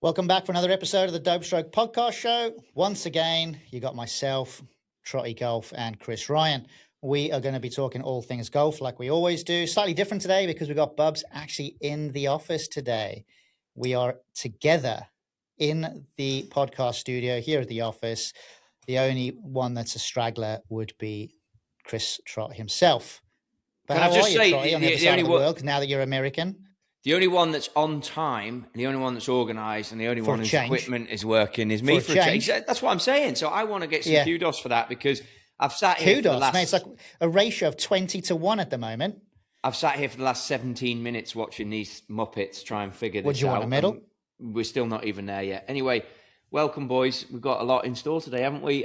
Welcome back for another episode of the Dope Stroke Podcast Show. Once again, you got myself, Trottie Golf, and Chris Ryan. We are going to be talking all things golf like we always do. Slightly different today because we've got Bubs actually in the office today. We are together in the podcast studio here at the office. The only one that's a straggler would be Chris Trott himself. But Can how I just are you, say, Trottie, on the other side of the world, now that you're American? The only one that's on time, and the only one that's organised, and the only one whose equipment is working is me for a change. That's what I'm saying. So I want to get some kudos for that because I've sat here for the last... Mate, it's like a ratio of 20-1 at the moment. I've sat here for the last 17 minutes watching these Muppets try and figure this out. Would you want a medal? We're still not even there yet. Anyway, welcome, boys. We've got a lot in store today, haven't we?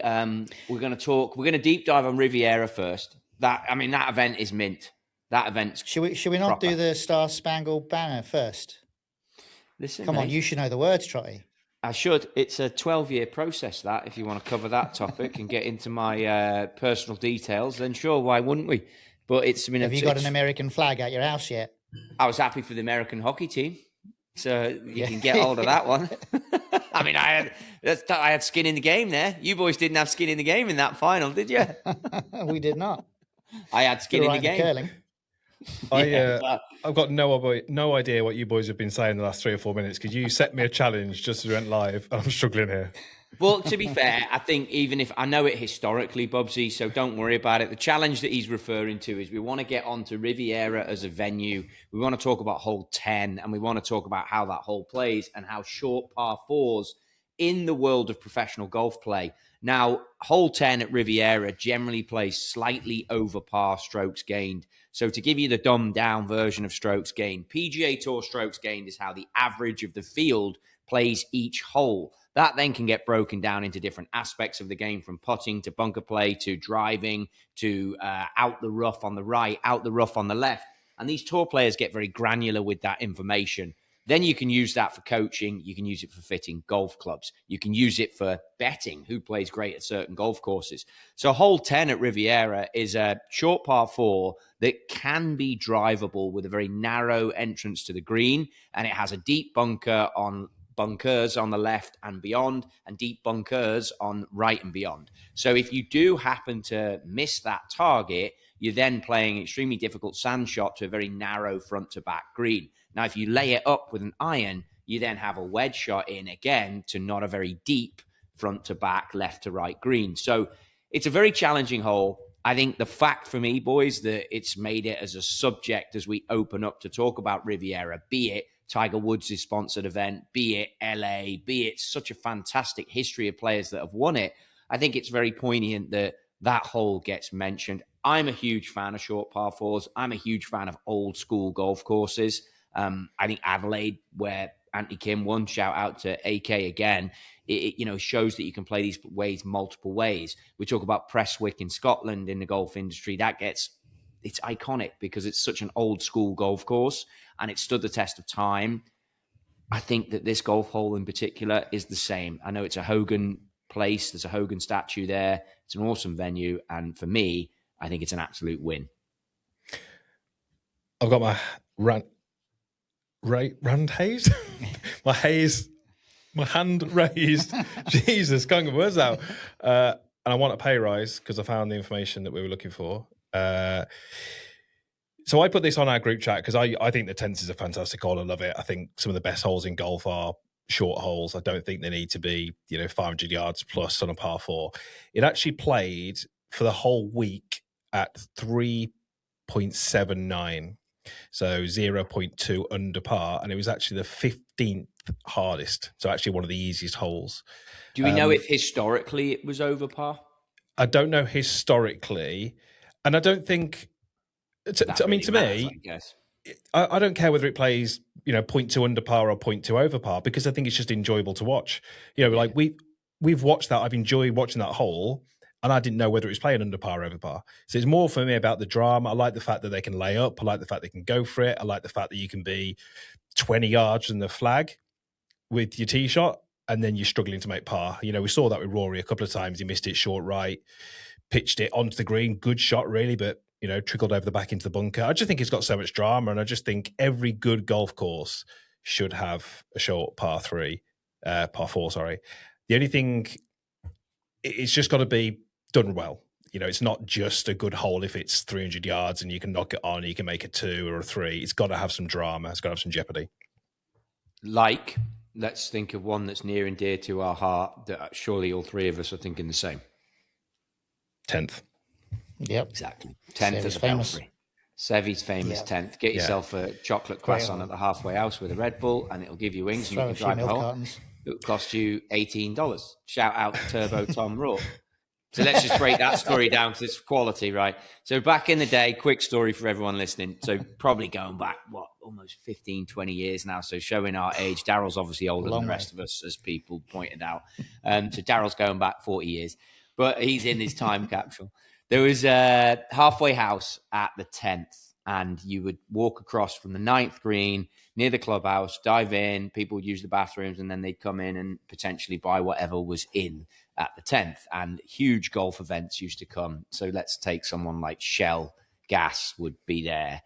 We're going to deep dive on Riviera first. That event is mint. That event. Should we not do the Star Spangled Banner first? Listen, come on, you should know the words, Trottie. I should. It's a 12-year process, that, if you want to cover that topic and get into my personal details, then sure, why wouldn't we? But have you got an American flag at your house yet? I was happy for the American hockey team, so you can get hold of that one. I had skin in the game there. You boys didn't have skin in the game in that final, did you? We did not. I had skin in the game. Curling. I've got no idea what you boys have been saying the last 3 or 4 minutes because you set me a challenge just as we went live. I'm struggling here. Well, to be fair, I think even if I know it historically, Bubsy, so don't worry about it. The challenge that he's referring to is we want to get onto Riviera as a venue. We want to talk about hole 10 and we want to talk about how that hole plays and how short par fours in the world of professional golf play. Now, hole 10 at Riviera generally plays slightly over par strokes gained. So to give you the dumbed down version of strokes gained, PGA Tour strokes gained is how the average of the field plays each hole. That then can get broken down into different aspects of the game, from putting to bunker play to driving to out the rough on the right, out the rough on the left. And these tour players get very granular with that information. Then you can use that for coaching. You can use it for fitting golf clubs. You can use it for betting who plays great at certain golf courses. So hole 10 at Riviera is a short par 4 that can be drivable with a very narrow entrance to the green. And it has a deep bunkers on the left and beyond, and deep bunkers on right and beyond. So if you do happen to miss that target, you're then playing an extremely difficult sand shot to a very narrow front to back green. Now, if you lay it up with an iron, you then have a wedge shot in again to not a very deep front to back, left to right green. So it's a very challenging hole. I think the fact for me, boys, that it's made it as a subject as we open up to talk about Riviera, be it Tiger Woods' sponsored event, be it LA, be it such a fantastic history of players that have won it, I think it's very poignant that that hole gets mentioned. I'm a huge fan of short par 4s. I'm a huge fan of old school golf courses. I think Adelaide, where Anthony Kim won, shout out to AK again, it shows that you can play these ways multiple ways. We talk about Prestwick in Scotland in the golf industry. It's iconic because it's such an old school golf course and it stood the test of time. I think that this golf hole in particular is the same. I know it's a Hogan place. There's a Hogan statue there. It's an awesome venue. And for me, I think it's an absolute win. I've got my my hand raised. Jesus, can't get words out. And I want a pay rise because I found the information that we were looking for. So I put this on our group chat because I think the 10th is a fantastic hole. I love it. I think some of the best holes in golf are short holes. I don't think they need to be 500 yards plus on a par 4. It actually played for the whole week at 3.79. So 0.2 under par, and it was actually the 15th hardest. So actually one of the easiest holes. Do we know if historically it was over par? I don't know historically, and I don't think. To me, I guess I don't care whether it plays 0.2 under par or 0.2 over par because I think it's just enjoyable to watch. Like we've watched that. I've enjoyed watching that hole. And I didn't know whether it was playing under par or over par. So it's more for me about the drama. I like the fact that they can lay up. I like the fact they can go for it. I like the fact that you can be 20 yards from the flag with your tee shot and then you're struggling to make par. We saw that with Rory a couple of times. He missed it short right, pitched it onto the green. Good shot, really, but, trickled over the back into the bunker. I just think it's got so much drama. And I just think every good golf course should have a short par 3. par 4, sorry. The only thing, it's just got to be done well. It's not just a good hole if it's 300 yards and you can knock it on, you can make a 2 or a 3. It's got to have some drama. It's got to have some jeopardy. Let's think of one that's near and dear to our heart that surely all three of us are thinking the same. 10th. Yep. Exactly. 10th at the Belfry. Sevy's famous 10th. Get yourself a chocolate croissant at the halfway house with a Red Bull, and it'll give you wings and you can drive home. It'll cost you $18. Shout out to Turbo Tom Raw. So let's just break that story down because it's quality, right? So back in the day, quick story for everyone listening. So probably going back, almost 15, 20 years now. So showing our age. Daryl's obviously older than the rest of us, as people pointed out. So Daryl's going back 40 years, but he's in his time capsule. There was a halfway house at the 10th, and you would walk across from the 9th green near the clubhouse, dive in, people would use the bathrooms, and then they'd come in and potentially buy whatever was in at the 10th. And huge golf events used to come. So let's take someone like Shell Gas would be there,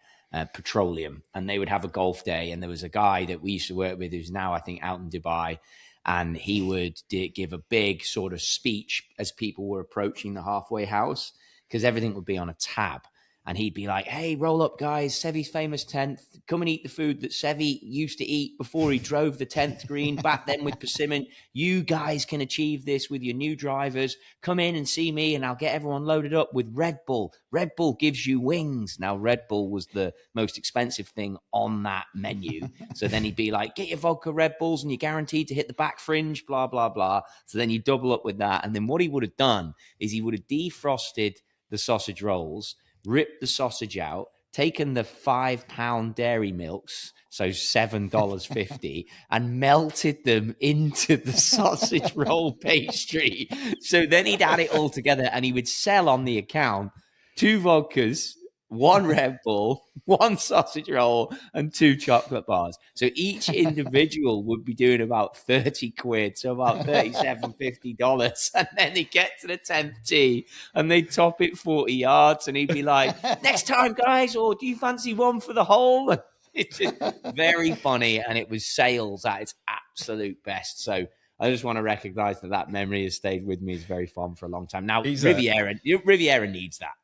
Petroleum, and they would have a golf day. And there was a guy that we used to work with who's now, I think, out in Dubai. And he would give a big sort of speech as people were approaching the halfway house, because everything would be on a tab. And he'd be like, hey, roll up, guys. Sevy's famous 10th. Come and eat the food that Sevy used to eat before he drove the 10th green back then with Persimmon. You guys can achieve this with your new drivers. Come in and see me, and I'll get everyone loaded up with Red Bull. Red Bull gives you wings. Now, Red Bull was the most expensive thing on that menu. So then he'd be like, get your vodka Red Bulls, and you're guaranteed to hit the back fringe, blah, blah, blah. So then you double up with that. And then what he would have done is he would have defrosted the sausage rolls, ripped the sausage out, taken the £5 dairy milks, so $7.50, and melted them into the sausage roll pastry. So then he'd add it all together, and he would sell on the account 2 vodkas, 1 Red Bull, 1 sausage roll, and 2 chocolate bars. So each individual would be doing about 30 quid, so about $37.50. And then they get to the 10th tee and they top it 40 yards, and he'd be like, next time, guys, or do you fancy one for the hole? And it's just very funny, and it was sales at its absolute best. So I just want to recognize that memory has stayed with me. It's very fun for a long time. Now, Riviera needs that.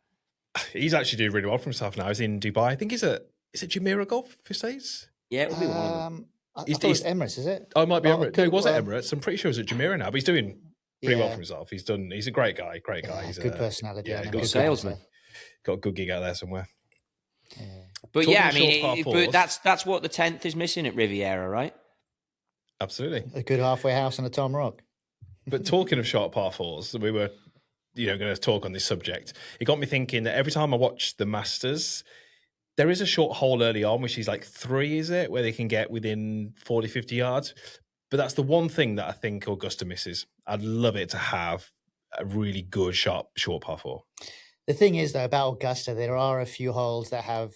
He's actually doing really well for himself now. He's in Dubai. I think he's at, is it Jumeirah Golf Estates? Yeah, it'll be one of them. I thought it was Emirates, is it? Oh, it might be Emirates. No, it was at Emirates. I'm pretty sure it was at Jumeirah now, but he's doing pretty well for himself. He's a great guy. He's good personality. Yeah, good salesman. Got a good gig out there somewhere. Yeah. But talking I mean, but that's what the 10th is missing at Riviera, right? Absolutely. A good halfway house and a Tom Rock. But talking of short par 4s, we were going to talk on this subject. It got me thinking that every time I watch the Masters, there is a short hole early on, which is like 3, is it? Where they can get within 40, 50 yards. But that's the one thing that I think Augusta misses. I'd love it to have a really good, sharp, short par 4. The thing is, though, about Augusta, there are a few holes that have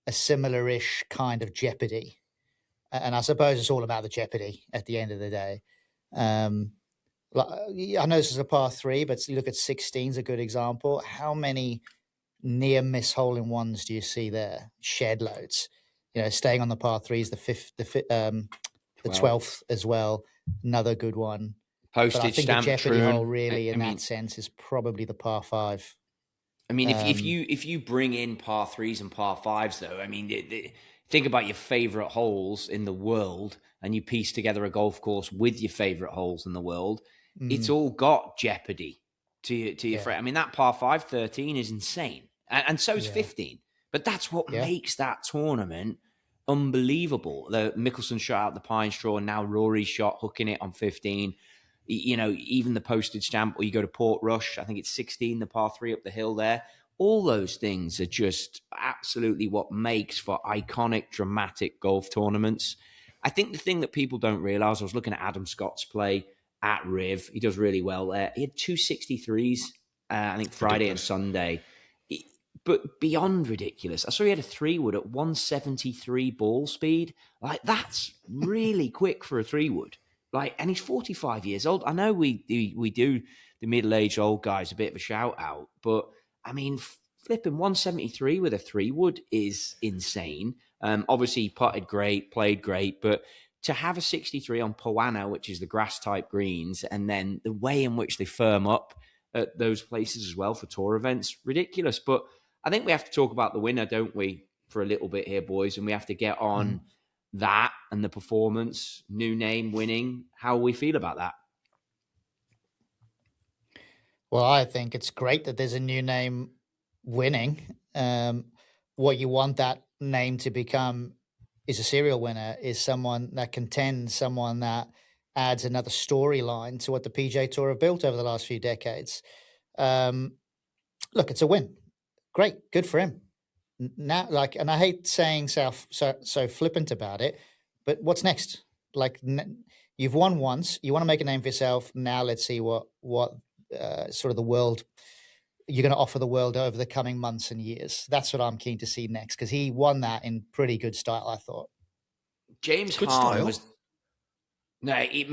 a similar-ish kind of jeopardy. And I suppose it's all about the jeopardy at the end of the day. I know this is a par 3, but you look at 16 is a good example. How many near miss hole-in-ones do you see there? Shed loads. Staying on the par 3 is the 12th as well. Another good one. Postage stamp. The jeopardy hole really, in that sense, is probably the par 5. I mean, if you bring in par 3s and par 5s, though, I mean, think about your favorite holes in the world, and you piece together a golf course with your favorite holes in the world. It's all got jeopardy to your friend. I mean, that par 5 13 is insane, and so is 15. But that's what makes that tournament unbelievable. The Mickelson shot out the pine straw, and now Rory's shot hooking it on 15. Even the postage stamp, or you go to Port Rush, I think it's 16, the par 3 up the hill there. All those things are just absolutely what makes for iconic, dramatic golf tournaments. I think the thing that people don't realize, I was looking at Adam Scott's play at Riv. He does really well there. He had 263s, I think Friday and Sunday. But beyond ridiculous, I saw he had a 3-wood at 173 ball speed. Like, that's really quick for a 3-wood. And he's 45 years old. I know we do the middle-aged old guys a bit of a shout-out, but, I mean, flipping 173 with a 3-wood is insane. Obviously, he putted great, played great, but to have a 63 on Poana, which is the grass type greens, and then the way in which they firm up at those places as well for tour events, ridiculous. But I think we have to talk about the winner, don't we, for a little bit here, boys? And we have to get on that and the performance, new name winning, how we feel about that. Well, I think it's great that there's a new name winning. What you want that name to become is a serial winner, is someone that contends, someone that adds another storyline to what the PGA Tour have built over the last few decades. Look, it's a win. Great, good for him. Now, like, and I hate saying so flippant about it, but what's next? Like, you've won once. You want to make a name for yourself. Now, let's see what sort of the world you're going to offer the world over the coming months and years. That's what I'm keen to see next, because he won that in pretty good style, I thought. James Rahm was... No, he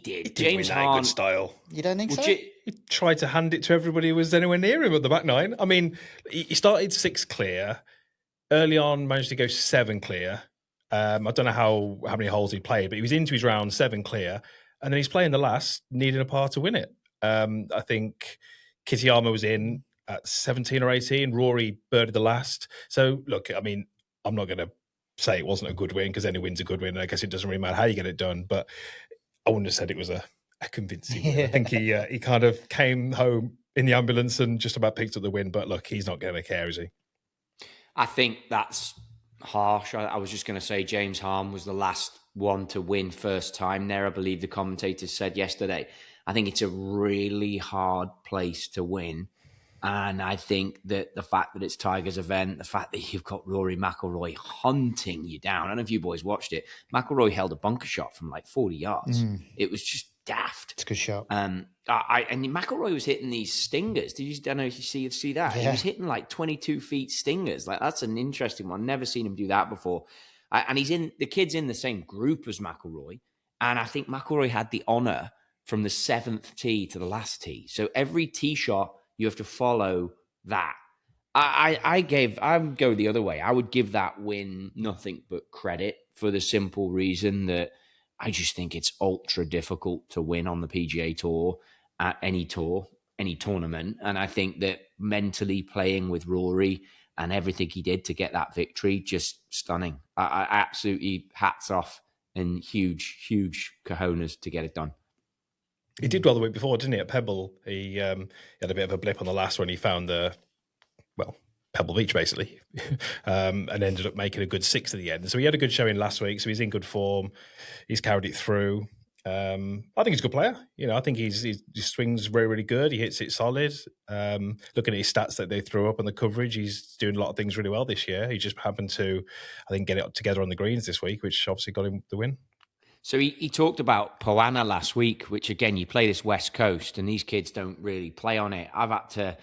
did. James Rahm... good style. You don't think so? He tried to hand it to everybody who was anywhere near him at the back nine. I mean, he started 6 clear. Early on, managed to go 7 clear. I don't know how many holes he played, but he was into his round 7 clear. And then he's playing the last, needing a par to win it. I think Kitayama was in at 17 or 18. Rory birded the last. So, look, I mean, I'm not going to say it wasn't a good win, because any win's a good win. I guess it doesn't really matter how you get it done. But I wouldn't have said it was a convincing win. I think he kind of came home in the ambulance and just about picked up the win. But, look, he's not going to care, is he? I think that's harsh. I was just going to say James Rahm was the last one to win first time there, I believe the commentators said yesterday. I think it's a really hard place to win. And I think that the fact that it's Tiger's event, the fact that you've got Rory McIlroy hunting you down. I don't know if you boys watched it. McIlroy held a bunker shot from like 40 yards. It was just daft. It's a good shot. And McIlroy was hitting these stingers. I don't know if you see that. Yeah. He was hitting like 22 feet stingers. Like, that's an interesting one. Never seen him do that before. And the kid's in the same group as McIlroy. And I think McIlroy had the honor from the 7th tee to the last tee. So every tee shot, you have to follow that. I go the other way. I would give that win nothing but credit, for the simple reason that I just think it's ultra difficult to win on the PGA Tour at any tournament. And I think that mentally playing with Rory and everything he did to get that victory, just stunning. I absolutely hats off and huge cojones to get it done. He did well the week before, didn't he, at Pebble? He had a bit of a blip on the last one. He found Pebble Beach, basically, and ended up making a good 6 at the end. So he had a good showing last week, so he's in good form. He's carried it through. I think he's a good player. I think his swing's really, really good. He hits it solid. Looking at his stats that they threw up on the coverage, he's doing a lot of things really well this year. He just happened to, I think, get it together on the greens this week, which obviously got him the win. So he talked about Poana last week, which, again, you play this West Coast, and these kids don't really play on it. I've had to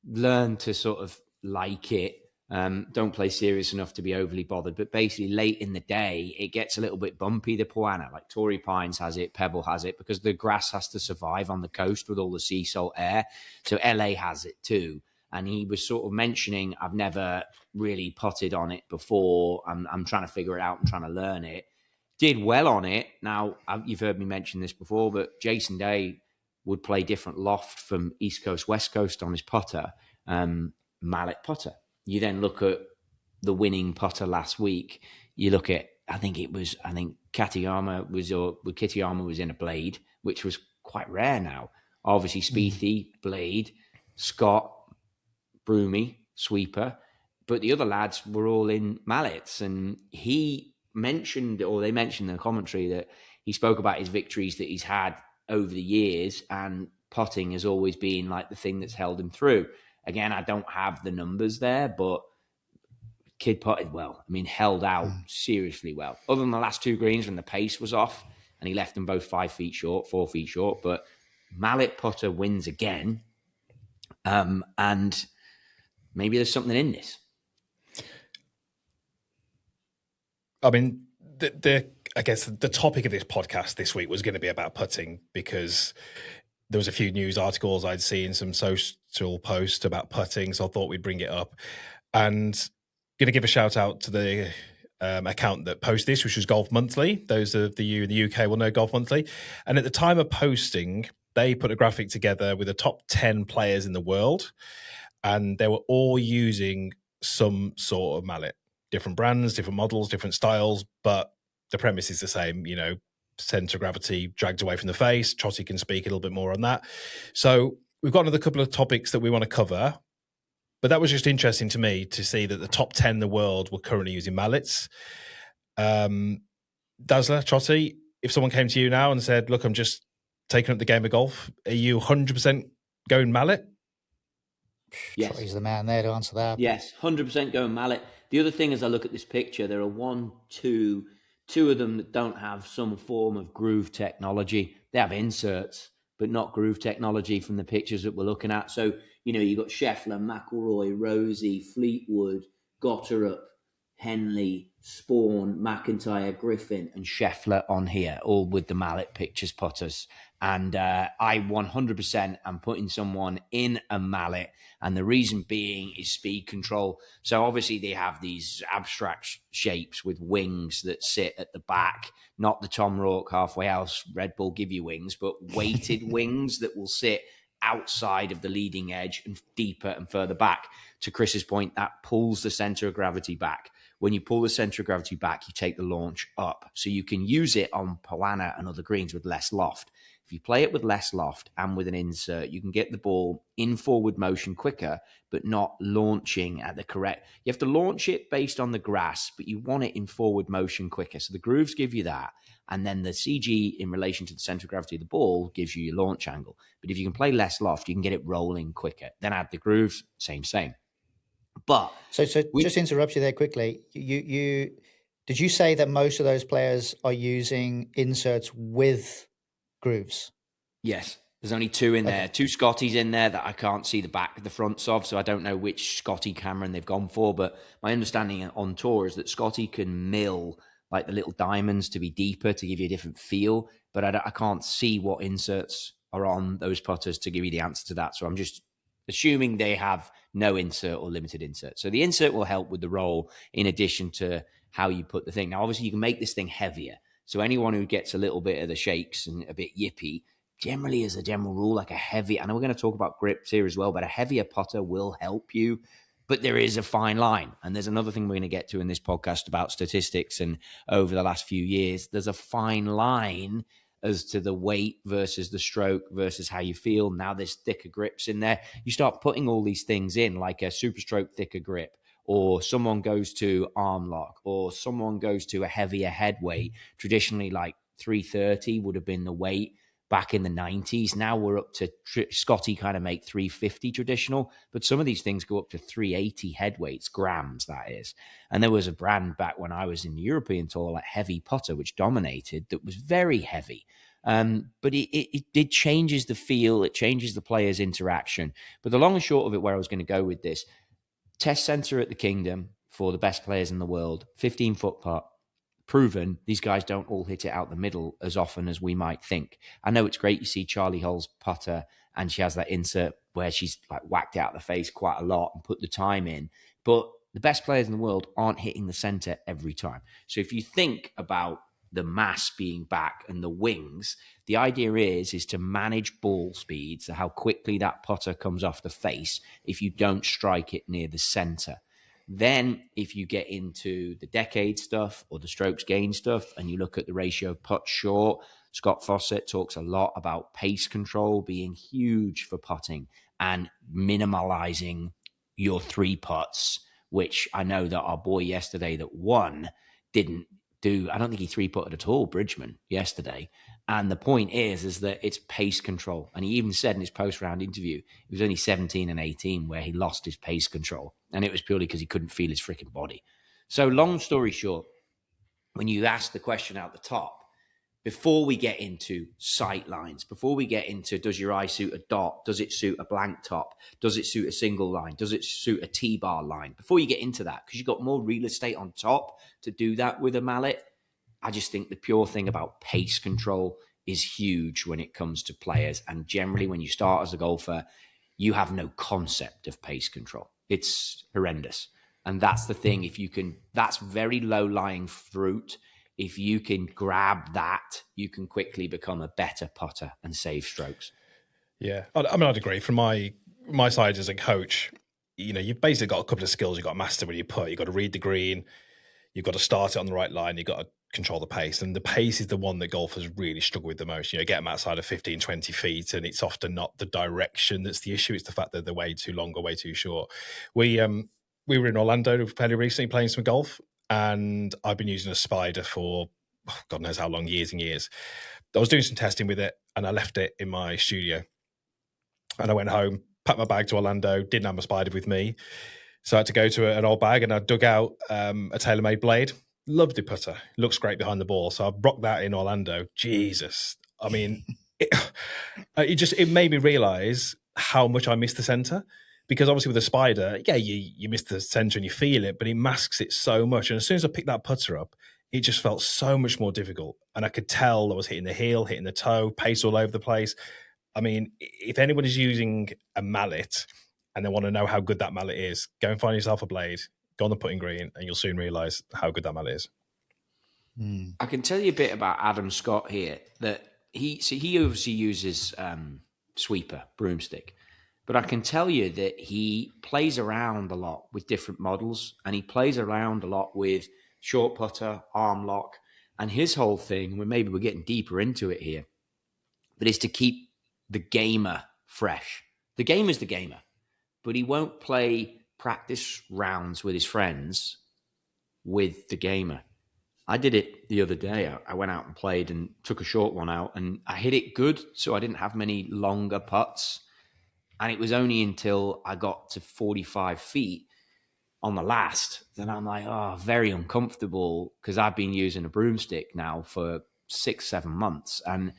learn to sort of like it. Don't play serious enough to be overly bothered. But basically, late in the day, it gets a little bit bumpy, the Poana. Like Torrey Pines has it, Pebble has it, because the grass has to survive on the coast with all the sea salt air. So LA has it too. And he was sort of mentioning, I've never really putted on it before. I'm trying to figure it out and trying to learn it. Did well on it. Now, you've heard me mention this before, but Jason Day would play different loft from East Coast, West Coast on his putter, Mallet putter. You then look at the winning putter last week. You look at, I think Kitayama was in a blade, which was quite rare now. Obviously, Spieth, blade, Scott, Broomy, sweeper. But the other lads were all in mallets. And they mentioned in the commentary that he spoke about his victories that he's had over the years, and putting has always been like the thing that's held him through. Again, I don't have the numbers there, but kid putted well. I mean, held out seriously well. Other than the last 2 greens when the pace was off and he left them both 4 feet short. But Mallet putter wins again. And maybe there's something in this. I mean, I guess the topic of this podcast this week was going to be about putting, because there was a few news articles I'd seen, some social posts about putting, so I thought we'd bring it up. And going to give a shout out to the account that posts this, which was Golf Monthly. Those of you in the UK will know Golf Monthly. And at the time of posting, they put a graphic together with the top 10 players in the world, and they were all using some sort of mallet. Different brands, different models, different styles, but the premise is the same, center of gravity dragged away from the face. Trottie can speak a little bit more on that. So we've got another couple of topics that we want to cover, but that was just interesting to me to see that the top 10 in the world were currently using mallets. Dazzler, Trottie, if someone came to you now and said, look, I'm just taking up the game of golf, are you 100% going mallet? Yes. Trottie's the man there to answer that. Yes, 100% going mallet. The other thing, as I look at this picture, there are two of them that don't have some form of groove technology. They have inserts, but not groove technology from the pictures that we're looking at. So, you've got Scheffler, McIlroy, Rosie, Fleetwood, Gotterup, Henley, Spawn, McIntyre, Griffin, and Scheffler on here, all with the mallet pictures putters. And I 100% am putting someone in a mallet. And the reason being is speed control. So obviously they have these abstract shapes with wings that sit at the back, not the Tom Rourke halfway house Red Bull give you wings, but weighted wings that will sit outside of the leading edge and deeper and further back. To Chris's point, that pulls the center of gravity back. When you pull the center of gravity back, you take the launch up. So you can use it on Polana and other greens with less loft. If you play it with less loft and with an insert, you can get the ball in forward motion quicker, but not launching at the correct. You have to launch it based on the grass, but you want it in forward motion quicker. So the grooves give you that. And then the CG in relation to the center of gravity of the ball gives you your launch angle. But if you can play less loft, you can get it rolling quicker. Then add the grooves, same. But so just to interrupt you there quickly, you did you say that most of those players are using inserts with grooves? Yes, there's only two in there. Two Scotties in there that I can't see the back of the fronts of, so I don't know which Scotty Cameron they've gone for. But my understanding on tour is that Scotty can mill like the little diamonds to be deeper to give you a different feel. But I can't see what inserts are on those putters to give you the answer to that. So I'm just assuming they have no insert or limited insert. So the insert will help with the roll in addition to how you put the thing. Now, obviously, you can make this thing heavier. So anyone who gets a little bit of the shakes and a bit yippy, generally as a general rule, like a heavy, I know we're going to talk about grips here as well, but a heavier putter will help you. But there is a fine line. And there's another thing we're going to get to in this podcast about statistics. And over the last few years, there's a fine line as to the weight versus the stroke versus how you feel. Now there's thicker grips in there. You start putting all these things in, like a super stroke thicker grip, or someone goes to arm lock, or someone goes to a heavier head weight. Traditionally, like 330 would have been the weight back in the 90s. Now we're up to Scotty kind of make 350 traditional, but some of these things go up to 380 head weights, grams, that is. And there was a brand back when I was in the European Tour, like Heavy Putter, which dominated, that was very heavy. But it changes the feel, it changes the player's interaction. But the long and short of it, where I was going to go with this, test center at the Kingdom for the best players in the world, 15-foot putt, proven these guys don't all hit it out the middle as often as we might think. I know it's great you see Charlie Hull's putter and she has that insert where she's like whacked out the face quite a lot and put the time in, but the best players in the world aren't hitting the center every time. So if you think about the mass being back and the wings, the idea is to manage ball speed, so how quickly that putter comes off the face if you don't strike it near the center. Then if you get into the decade stuff or the strokes gain stuff and you look at the ratio of putt short, Scott Fawcett talks a lot about pace control being huge for putting and minimalizing your three putts, which I know that our boy yesterday that won didn't do. I don't think he three putted at all, Bridgman, yesterday. And the point is that it's pace control. And he even said in his post-round interview, it was only 17 and 18 where he lost his pace control. And it was purely because he couldn't feel his freaking body. So long story short, when you ask the question out the top, before we get into sight lines, before we get into does your eye suit a dot, does it suit a blank top, does it suit a single line, does it suit a T-bar line, before you get into that, because you've got more real estate on top to do that with a mallet, I just think the pure thing about pace control is huge when it comes to players. And generally when you start as a golfer, you have no concept of pace control. It's horrendous. And that's the thing. If you can, that's very low lying fruit. If you can grab that, you can quickly become a better putter and save strokes. Yeah, I mean, I'd agree. From my side as a coach, you've basically got a couple of skills you've got to master when you putt. You've got to read the green, you've got to start it on the right line, you've got to control the pace. And the pace is the one that golfers really struggle with the most. Get them outside of 15, 20 feet, and it's often not the direction that's the issue. It's the fact that they're way too long or way too short. We were in Orlando fairly recently playing some golf, and I've been using a Spider for God knows how long, years and years. I was doing some testing with it, and I left it in my studio. And I went home, packed my bag to Orlando, didn't have my Spider with me. So I had to go to an old bag, and I dug out a TaylorMade blade. Loved the putter. Looks great behind the ball. So I rocked that in Orlando. Jesus. I mean, it made me realize how much I miss the center. Because obviously with a Spider, yeah, you miss the center and you feel it, but it masks it so much. And as soon as I picked that putter up, it just felt so much more difficult. And I could tell I was hitting the heel, hitting the toe, pace all over the place. I mean, if anyone is using a mallet and they want to know how good that mallet is, go and find yourself a blade, go on the putting green, and you'll soon realize how good that mallet is. I can tell you a bit about Adam Scott here. That he obviously uses sweeper, broomstick, but I can tell you that he plays around a lot with different models, and he plays around a lot with short putter, arm lock, and his whole thing, maybe we're getting deeper into it here, but is to keep the gamer fresh. The gamer's the gamer, but he won't play practice rounds with his friends with the gamer. I did it the other day. I went out and played and took a short one out, and I hit it good, so I didn't have many longer putts. And it was only until I got to 45 feet on the last that I'm like, very uncomfortable, because I've been using a broomstick now for 6-7 months. And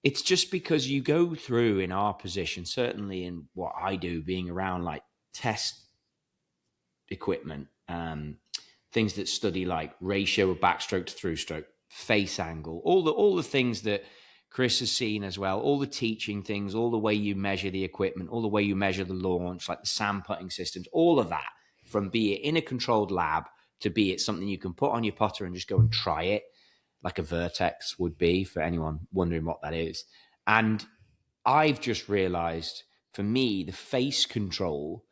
it's just because you go through, in our position, certainly in what I do, being around like test equipment, things that study like ratio of backstroke to through stroke, face angle, all the things that Chris has seen as well, all the teaching things, all the way you measure the equipment, all the way you measure the launch, like the sand putting systems, all of that, from be it in a controlled lab to be it something you can put on your putter and just go and try it, like a Vertex would be, for anyone wondering what that is. And I've just realized, for me, the face control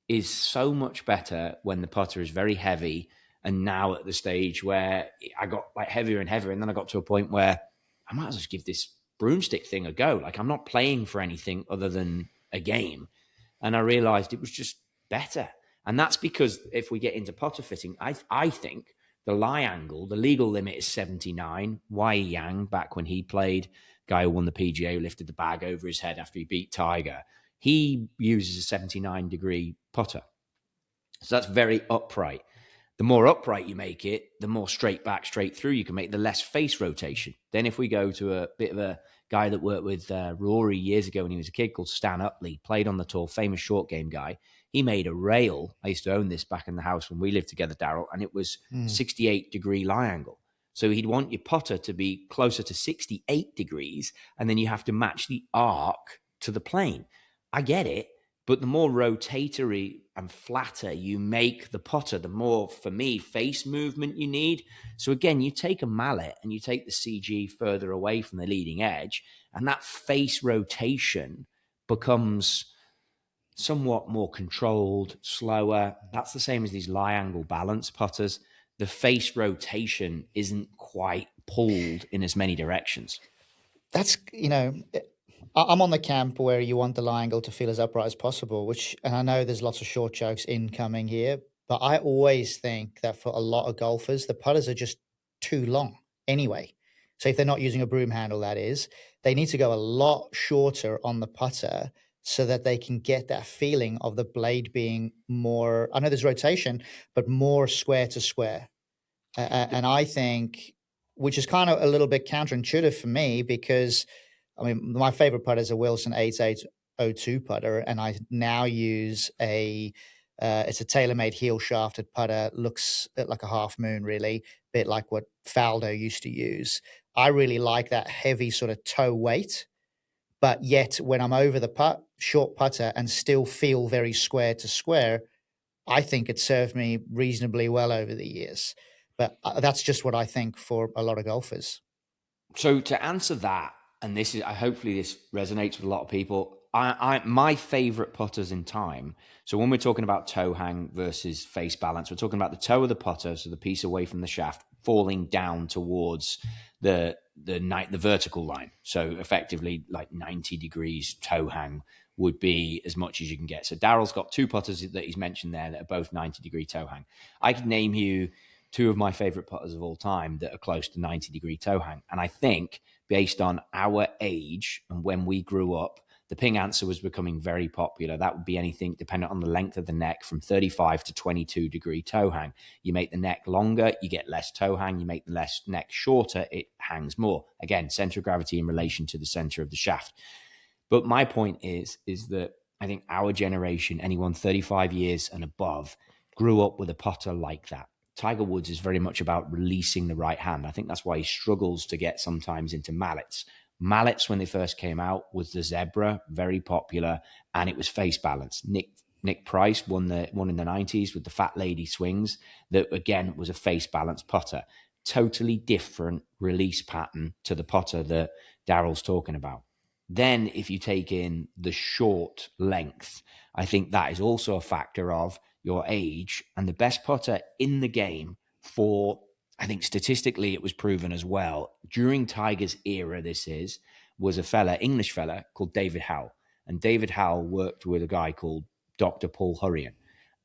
is so much better when the putter is very heavy. And now at the stage where I got like heavier and heavier, and then I got to a point where I might as well just give this broomstick thing a go. Like, I'm not playing for anything other than a game. And I realized it was just better. And that's because if we get into putter fitting, I think the lie angle, the legal limit is 79. Wai Yang, back when he played, guy who won the PGA, who lifted the bag over his head after he beat Tiger, he uses a 79-degree putter. So that's very upright. The more upright you make it, the more straight back, straight through you can make, the less face rotation. Then if we go to a bit of a guy that worked with Rory years ago when he was a kid, called Stan Utley, played on the tour, famous short game guy. He made a rail. I used to own this back in the house when we lived together, Daryl, and it was 68-degree lie angle. So he'd want your putter to be closer to 68 degrees, and then you have to match the arc to the plane. I get it. But the more rotatory and flatter you make the putter, the more, for me, face movement you need. So again, you take a mallet and you take the CG further away from the leading edge, and that face rotation becomes somewhat more controlled, slower. That's the same as these lie angle balance putters. The face rotation isn't quite pulled in as many directions. That's, I'm on the camp where you want the lie angle to feel as upright as possible, and I know there's lots of short jokes incoming here, but I always think that for a lot of golfers, the putters are just too long anyway. So if they're not using a broom handle, that is, they need to go a lot shorter on the putter so that they can get that feeling of the blade being more, I know there's rotation, but more square to square. And I think, which is kind of a little bit counterintuitive for me, because I mean, my favorite putter is a Wilson 8802 putter, and I now use it's a TaylorMade heel shafted putter. Looks like a half moon, really, bit like what Faldo used to use. I really like that heavy sort of toe weight, but yet when I'm over the short putter and still feel very square to square, I think it served me reasonably well over the years. But that's just what I think for a lot of golfers. So to answer that, and this is hopefully this resonates with a lot of people. My favorite putters in time. So when we're talking about toe hang versus face balance, we're talking about the toe of the putter, so the piece away from the shaft, falling down towards the vertical line. So effectively, like 90 degrees toe hang would be as much as you can get. So Daryl's got two putters that he's mentioned there that are both 90-degree toe hang. I could name you two of my favorite putters of all time that are close to 90-degree toe hang. And I think based on our age and when we grew up, the ping answer was becoming very popular. That would be anything dependent on the length of the neck from 35 to 22-degree toe hang. You make the neck longer, you get less toe hang. You make the neck shorter, it hangs more. Again, center of gravity in relation to the center of the shaft. But my point is that I think our generation, anyone 35 years and above, grew up with a putter like that. Tiger Woods is very much about releasing the right hand. I think that's why he struggles to get sometimes into mallets. Mallets, when they first came out, was the Zebra, very popular, and it was face balance. Nick Price won in the 90s with the Fat Lady swings. That, again, was a face balance putter. Totally different release pattern to the putter that Daryl's talking about. Then if you take in the short length, I think that is also a factor of your age. And the best putter in the game for, I think statistically it was proven as well, during Tiger's era, was a English fella called David Howell. And David Howell worked with a guy called Dr. Paul Hurrian.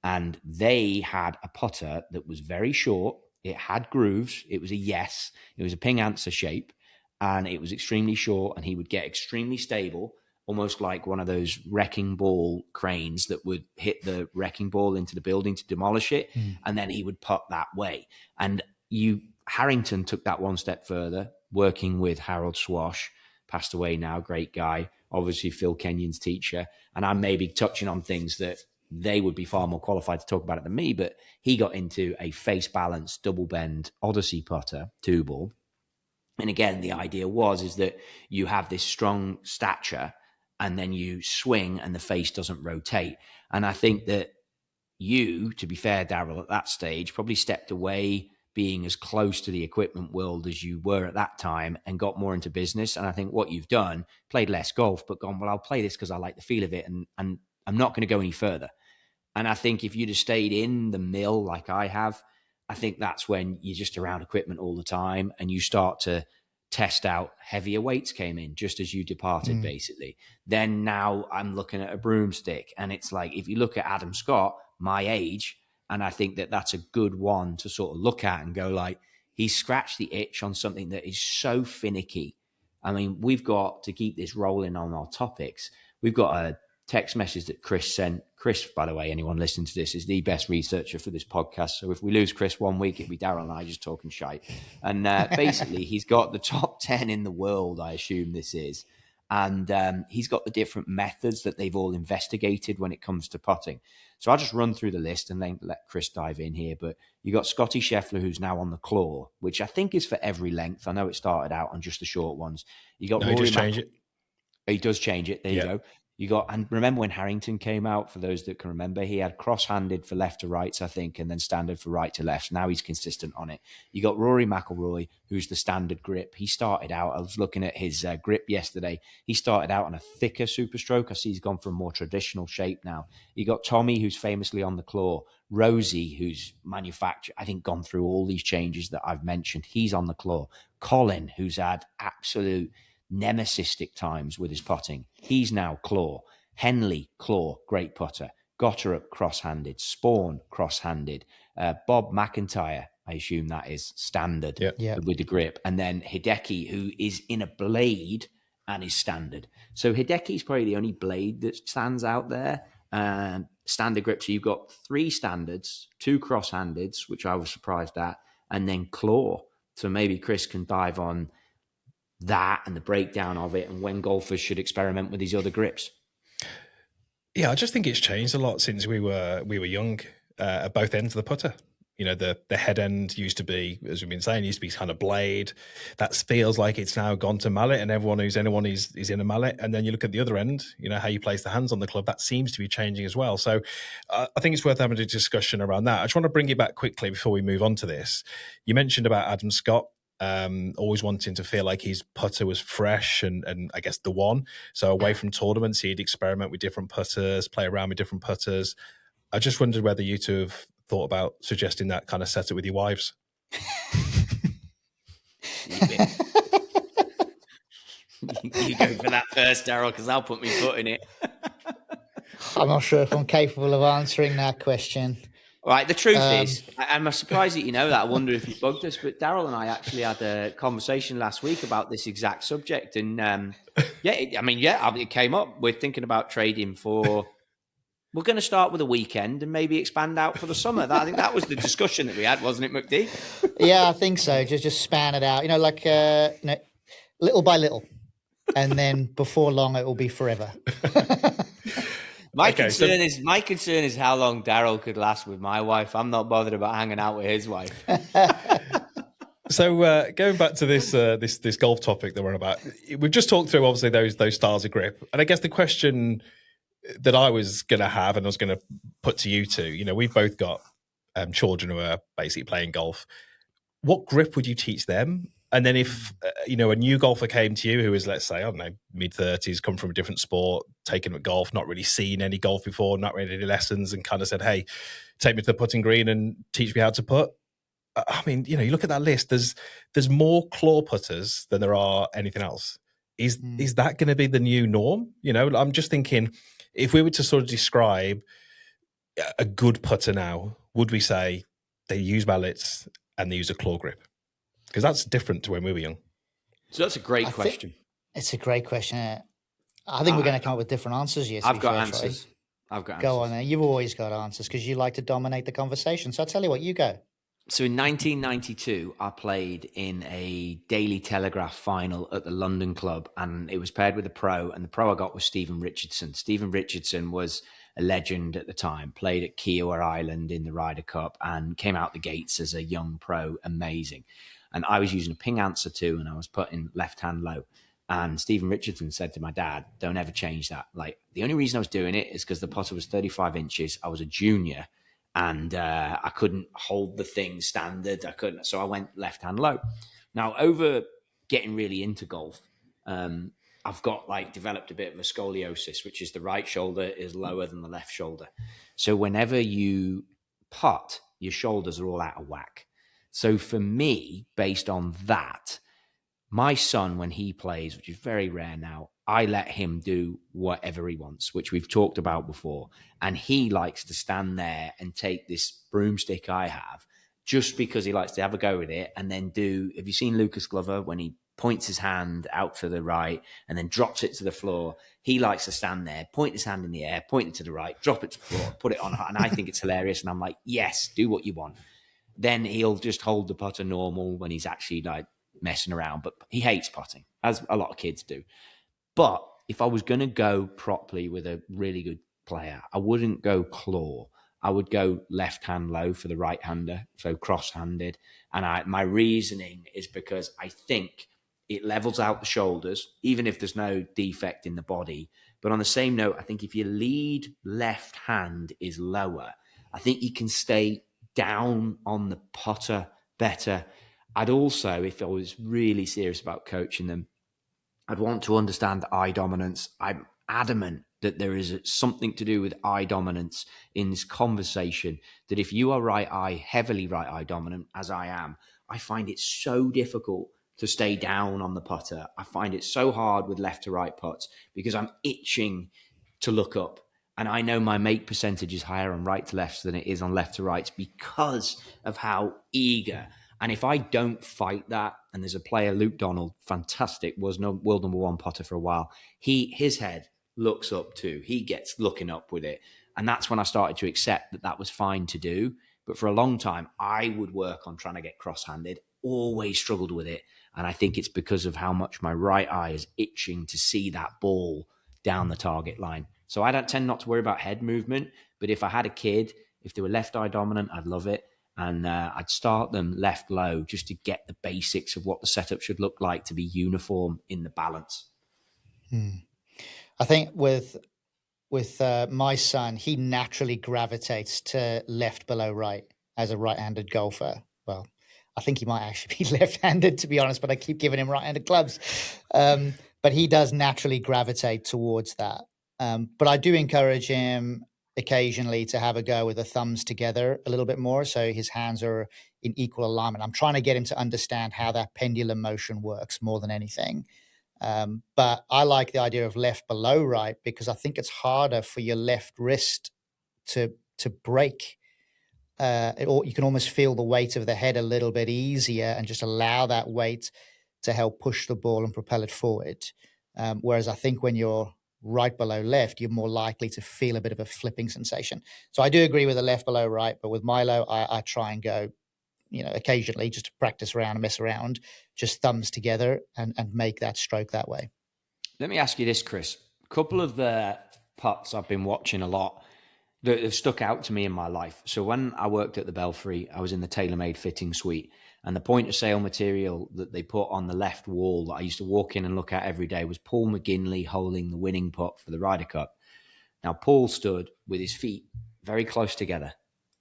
And they had a putter that was very short. It had grooves. It was a ping answer shape. And it was extremely short, and he would get extremely stable, almost like one of those wrecking ball cranes that would hit the wrecking ball into the building to demolish it. And then he would putt that way. And Harrington took that one step further, working with Harold Swash, passed away now, great guy, obviously Phil Kenyon's teacher. And I'm maybe touching on things that they would be far more qualified to talk about it than me, but he got into a face balance double bend Odyssey putter, 2-ball. And again, the idea is that you have this strong stature and then you swing and the face doesn't rotate. And I think that you, to be fair, Daryl, at that stage, probably stepped away being as close to the equipment world as you were at that time and got more into business. And I think what you've done, played less golf, but gone, well, I'll play this because I like the feel of it and I'm not going to go any further. And I think if you'd have stayed in the mill like I have, I think that's when you're just around equipment all the time and you start to test out. Heavier weights came in just as you departed, basically. Then now I'm looking at a broomstick. And it's like, if you look at Adam Scott, my age, and I think that that's a good one to sort of look at and go like, he's scratched the itch on something that is so finicky. I mean, we've got to keep this rolling on our topics. We've got a text message that Chris sent. Chris, by the way, anyone listening to this, is the best researcher for this podcast. So if we lose Chris one week, it'll be Daryl and I just talking shite. And basically, he's got the top 10 in the world, I assume this is. And he's got the different methods that they've all investigated when it comes to putting. So I'll just run through the list and then let Chris dive in here. But you got Scotty Scheffler, who's now on the claw, which I think is for every length. I know it started out on just the short ones. You got Rory. He does change it. He does change it. There you go. You got, and remember when Harrington came out, for those that can remember, he had cross-handed for left to rights, I think, and then standard for right to left. Now he's consistent on it. You got Rory McIlroy, who's the standard grip. He started out, I was looking at his grip yesterday. He started out on a thicker superstroke. I see he's gone for a more traditional shape now. You got Tommy, who's famously on the claw. Rosie, who's manufactured, I think, gone through all these changes that I've mentioned. He's on the claw. Colin, who's had absolute nemesistic times with his putting. He's now claw. Henley, claw, great putter. Gotterup, cross-handed. Spawn, cross-handed. Bob McIntyre, I assume that is standard with the grip. And then Hideki, who is in a blade and is standard. So Hideki's probably the only blade that stands out there. Standard grip. So you've got 3 standards, 2 cross-handeds, which I was surprised at, and then claw. So maybe Chris can dive on that and the breakdown of it and when golfers should experiment with these other grips. Yeah, I just think it's changed a lot since we were young at both ends of the putter. The head end used to be, as we've been saying, used to be kind of blade. That feels like it's now gone to mallet, and everyone who's anyone is in a mallet. And then you look at the other end, how you place the hands on the club, that seems to be changing as well. So I think it's worth having a discussion around that. I just want to bring you back quickly before we move on to this. You mentioned about Adam Scott. Always wanting to feel like his putter was fresh and I guess the one. So away from tournaments, he'd experiment with different putters, play around with different putters. I just wondered whether you two have thought about suggesting that kind of setup with your wives. You go for that first, Daryl, because I'll put my foot in it. I'm not sure if I'm capable of answering that question. Right, the truth is, I'm surprised that you know that. I wonder if you bugged us, but Daryl and I actually had a conversation last week about this exact subject, and it came up. We're thinking about trading for. We're going to start with a weekend and maybe expand out for the summer. I think that was the discussion that we had, wasn't it, McD? Yeah, I think so. Just span it out, little by little, and then before long it will be forever. My concern is how long Daryl could last with my wife. I'm not bothered about hanging out with his wife. So going back to this golf topic that we're on about, we've just talked through obviously those styles of grip, and I guess the question that I was going to have and I was going to put to you two, we've both got children who are basically playing golf. What grip would you teach them? And then if, a new golfer came to you who is, let's say, I don't know, mid-30s, come from a different sport, taken at golf, not really seen any golf before, not really any lessons, and kind of said, hey, take me to the putting green and teach me how to putt. I mean, you look at that list, there's more claw putters than there are anything else. Is that going to be the new norm? I'm just thinking, if we were to sort of describe a good putter now, would we say they use mallets and they use a claw grip? Because that's different to when we were young. So that's a great question. It's a great question. I think we're going to come up with different answers. Yes, I've got answers. Go on then. You've always got answers because you like to dominate the conversation. So I'll tell you what, you go. So in 1992, I played in a Daily Telegraph final at the London Club, and it was paired with a pro, and the pro I got was Stephen Richardson. Stephen Richardson was a legend at the time, played at Kiowa Island in the Ryder Cup and came out the gates as a young pro, amazing. And I was using a ping answer too, and I was putting left hand low. And Stephen Richardson said to my dad, don't ever change that. Like, the only reason I was doing it is because the putter was 35 inches. I was a junior. And I couldn't hold the thing standard. So I went left hand low. Now, over getting really into golf, I've got developed a bit of a scoliosis, which is the right shoulder is lower than the left shoulder. So whenever you putt, your shoulders are all out of whack. So for me, based on that, my son, when he plays, which is very rare now, I let him do whatever he wants, which we've talked about before. And he likes to stand there and take this broomstick I have just because he likes to have a go with it. And then have you seen Lucas Glover when he points his hand out to the right and then drops it to the floor? He likes to stand there, point his hand in the air, point it to the right, drop it to the floor, put it on. And I think it's hilarious. And I'm like, yes, do what you want. Then he'll just hold the putter normal when he's actually messing around. But he hates putting, as a lot of kids do. But if I was going to go properly with a really good player, I wouldn't go claw. I would go left hand low for the right hander, so cross-handed. And my reasoning is because I think it levels out the shoulders, even if there's no defect in the body. But on the same note, I think if your lead left hand is lower, I think you can stay down on the putter better. I'd also, if I was really serious about coaching them, I'd want to understand eye dominance. I'm adamant that there is something to do with eye dominance in this conversation, that if you are heavily right eye dominant, as I am, I find it so difficult to stay down on the putter. I find it so hard with left to right putts because I'm itching to look up. And I know my make percentage is higher on right to lefts than it is on left to rights because of how eager. And if I don't fight that, and there's a player, Luke Donald, fantastic, was no world number one putter for a while. His head looks up too. He gets looking up with it. And that's when I started to accept that was fine to do. But for a long time, I would work on trying to get cross-handed, always struggled with it. And I think it's because of how much my right eye is itching to see that ball down the target line. So I don't tend not to worry about head movement. But if I had a kid, if they were left eye dominant, I'd love it. And I'd start them left low just to get the basics of what the setup should look like to be uniform in the balance. I think with my son, he naturally gravitates to left below right as a right-handed golfer. Well, I think he might actually be left-handed, to be honest, but I keep giving him right-handed clubs. But he does naturally gravitate towards that. But I do encourage him occasionally to have a go with the thumbs together a little bit more, so his hands are in equal alignment. I'm trying to get him to understand how that pendulum motion works more than anything. But I like the idea of left below right because I think it's harder for your left wrist to break. You can almost feel the weight of the head a little bit easier and just allow that weight to help push the ball and propel it forward. Whereas I think when you're right below left, you're more likely to feel a bit of a flipping sensation. So I do agree with the left below right, but with Milo, I try and go, occasionally just to practice around and mess around, just thumbs together and make that stroke that way. Let me ask you this, Chris. A couple of the putts I've been watching a lot that have stuck out to me in my life. So when I worked at the Belfry, I was in the TaylorMade fitting suite, and the point of sale material that they put on the left wall that I used to walk in and look at every day was Paul McGinley holding the winning putt for the Ryder Cup. Now, Paul stood with his feet very close together,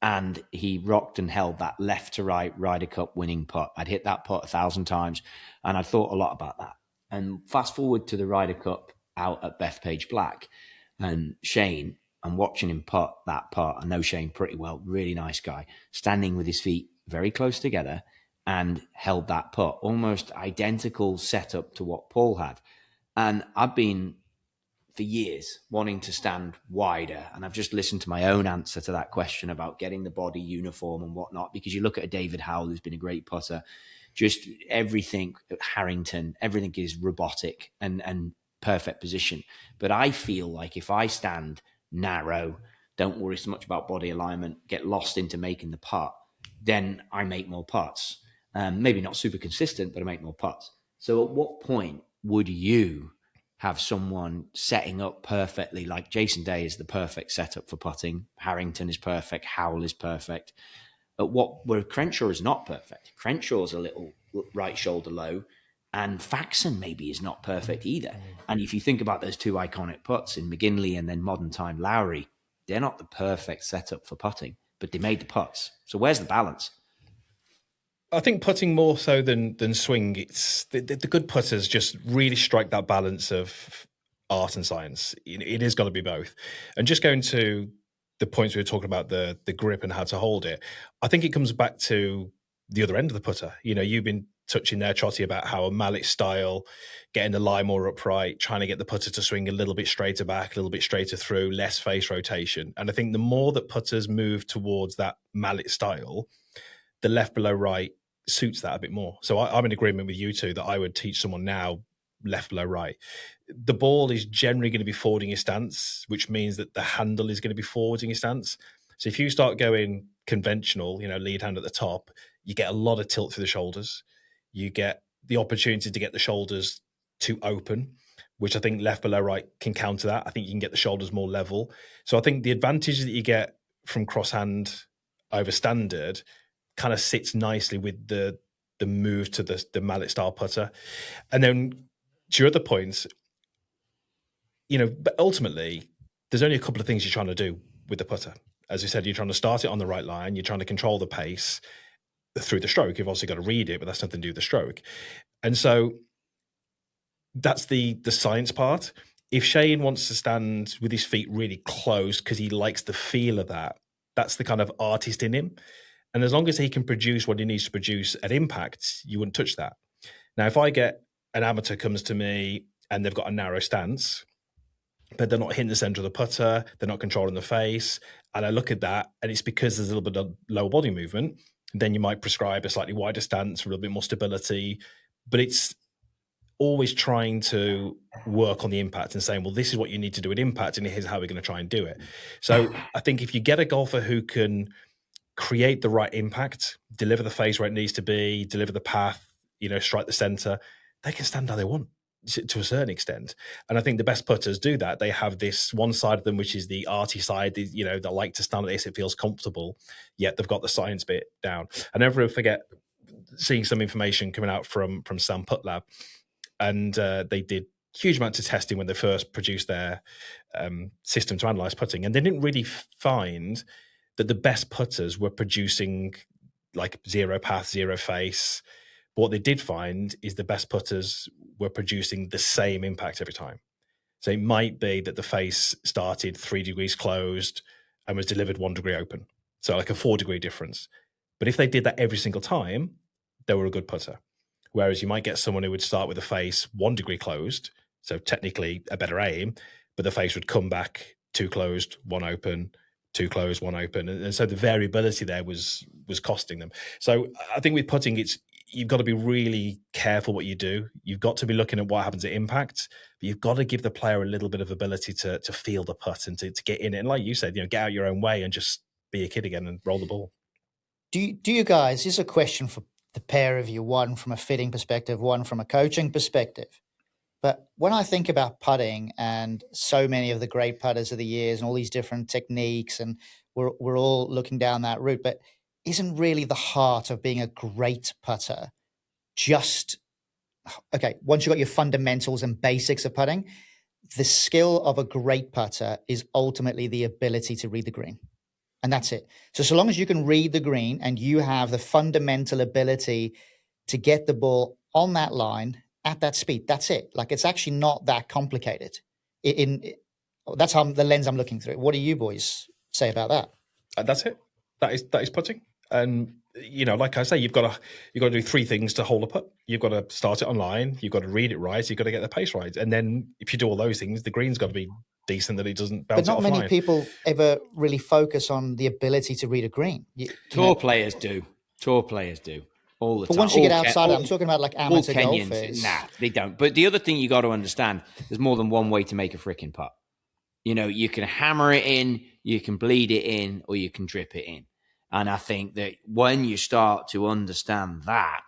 and he rocked and held that left to right Ryder Cup winning putt. I'd hit that putt 1,000 times, and I'd thought a lot about that. And fast forward to the Ryder Cup out at Bethpage Black, and Shane, I'm watching him putt that putt. I know Shane pretty well, really nice guy, standing with his feet very close together and held that putt, almost identical setup to what Paul had. And I've been for years wanting to stand wider, and I've just listened to my own answer to that question about getting the body uniform and whatnot, because you look at a David Howell who's been a great putter, just everything at Harrington, everything is robotic and perfect position. But I feel like if I stand narrow, don't worry so much about body alignment, get lost into making the putt, then I make more putts. Maybe not super consistent, but I make more putts. So at what point would you have someone setting up perfectly? Like Jason Day is the perfect setup for putting. Harrington is perfect. Howell is perfect. Where Crenshaw is not perfect. Crenshaw's a little right shoulder low, and Faxon maybe is not perfect either. And if you think about those two iconic putts in McGinley and then modern time Lowry, they're not the perfect setup for putting, but they made the putts. So where's the balance? I think putting more so than swing, it's the good putters just really strike that balance of art and science. It has got to be both. And just going to the points we were talking about, the grip and how to hold it, I think it comes back to the other end of the putter. You've been touching there, Trottie, about how a Mallet style, getting the lie more upright, trying to get the putter to swing a little bit straighter back, a little bit straighter through, less face rotation. And I think the more that putters move towards that Mallet style, the left below right suits that a bit more. So I'm in agreement with you two that I would teach someone now left below right. The ball is generally going to be forwarding your stance, which means that the handle is going to be forwarding your stance. So if you start going conventional, lead hand at the top, you get a lot of tilt through the shoulders. You get the opportunity to get the shoulders too open, which I think left below right can counter that. I think you can get the shoulders more level. So I think the advantage that you get from crosshand over standard kind of sits nicely with the move to the Mallet style putter. And then to your other points, but ultimately there's only a couple of things you're trying to do with the putter. As you said, you're trying to start it on the right line. You're trying to control the pace through the stroke. You've also got to read it, but that's nothing to do with the stroke. And so that's the science part. If Shane wants to stand with his feet really close because he likes the feel of that, that's the kind of artist in him. And as long as he can produce what he needs to produce at impact, you wouldn't touch that. Now, if I get an amateur comes to me and they've got a narrow stance, but they're not hitting the center of the putter, they're not controlling the face, and I look at that and it's because there's a little bit of lower body movement, then you might prescribe a slightly wider stance for a little bit more stability. But it's always trying to work on the impact and saying, well, this is what you need to do at impact, and here's how we're going to try and do it. So I think if you get a golfer who can create the right impact, deliver the face where it needs to be, deliver the path, strike the center, they can stand how they want. to a certain extent. And I think the best putters do that. They have this one side of them, which is the arty side, they like to stand like this, it feels comfortable, yet they've got the science bit down. I never forget seeing some information coming out from Sam Putt Lab, and they did huge amounts of testing when they first produced their system to analyze putting, and they didn't really find that the best putters were producing like zero path, zero face. But what they did find is the best putters were producing the same impact every time. So it might be that the face started 3 degrees closed and was delivered 1 degree open. So like a 4 degree difference. But if they did that every single time, they were a good putter. Whereas you might get someone who would start with a face 1 degree closed, so technically a better aim, but the face would come back 2 closed, 1 open, 2 closed, 1 open. And so the variability there was costing them. So I think with putting, you've got to be really careful what you do. You've got to be looking at what happens at impact, but you've got to give the player a little bit of ability to feel the putt and to get in it. And like you said, get out your own way and just be a kid again and roll the ball. Do you guys, this is a question for the pair of you, one from a fitting perspective, one from a coaching perspective. But when I think about putting and so many of the great putters of the years and all these different techniques, and we're all looking down that route, but isn't really the heart of being a great putter just, okay, once you've got your fundamentals and basics of putting, the skill of a great putter is ultimately the ability to read the green. And that's it. So long as you can read the green and you have the fundamental ability to get the ball on that line at that speed, that's it. Like, it's actually not that complicated. That's how the lens I'm looking through. What do you boys say about that? That's it. That is putting. And like I say, you've got to do 3 things to hold a putt. You've got to start it online. You've got to read it right. You've got to get the pace right. And then if you do all those things, the green's got to be decent that it doesn't bounce off. But not many people ever really focus on the ability to read a green. Tour players do. All the time. But once you get outside, I'm talking about like amateur golfers. Nah, they don't. But the other thing you got to understand, there's more than one way to make a freaking putt. You can hammer it in, you can bleed it in, or you can drip it in. And I think that when you start to understand that,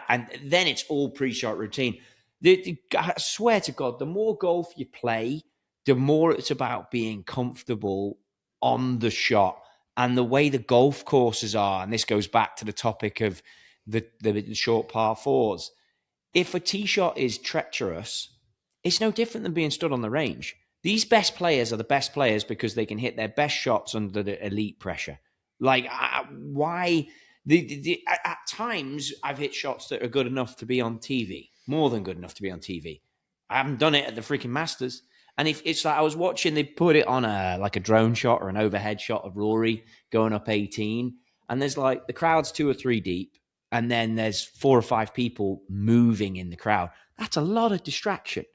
and then it's all pre-shot routine. I swear to God, the more golf you play, the more it's about being comfortable on the shot and the way the golf courses are. And this goes back to the topic of the short par 4s. If a tee shot is treacherous, it's no different than being stood on the range. These best players are the best players because they can hit their best shots under the elite pressure. Like, why? At times, I've hit shots that are good enough to be on TV, more than good enough to be on TV. I haven't done it at the freaking Masters. And if it's like I was watching, they put it on a drone shot or an overhead shot of Rory going up 18. And there's like the crowd's 2 or 3 deep. And then there's 4 or 5 people moving in the crowd. That's a lot of distraction.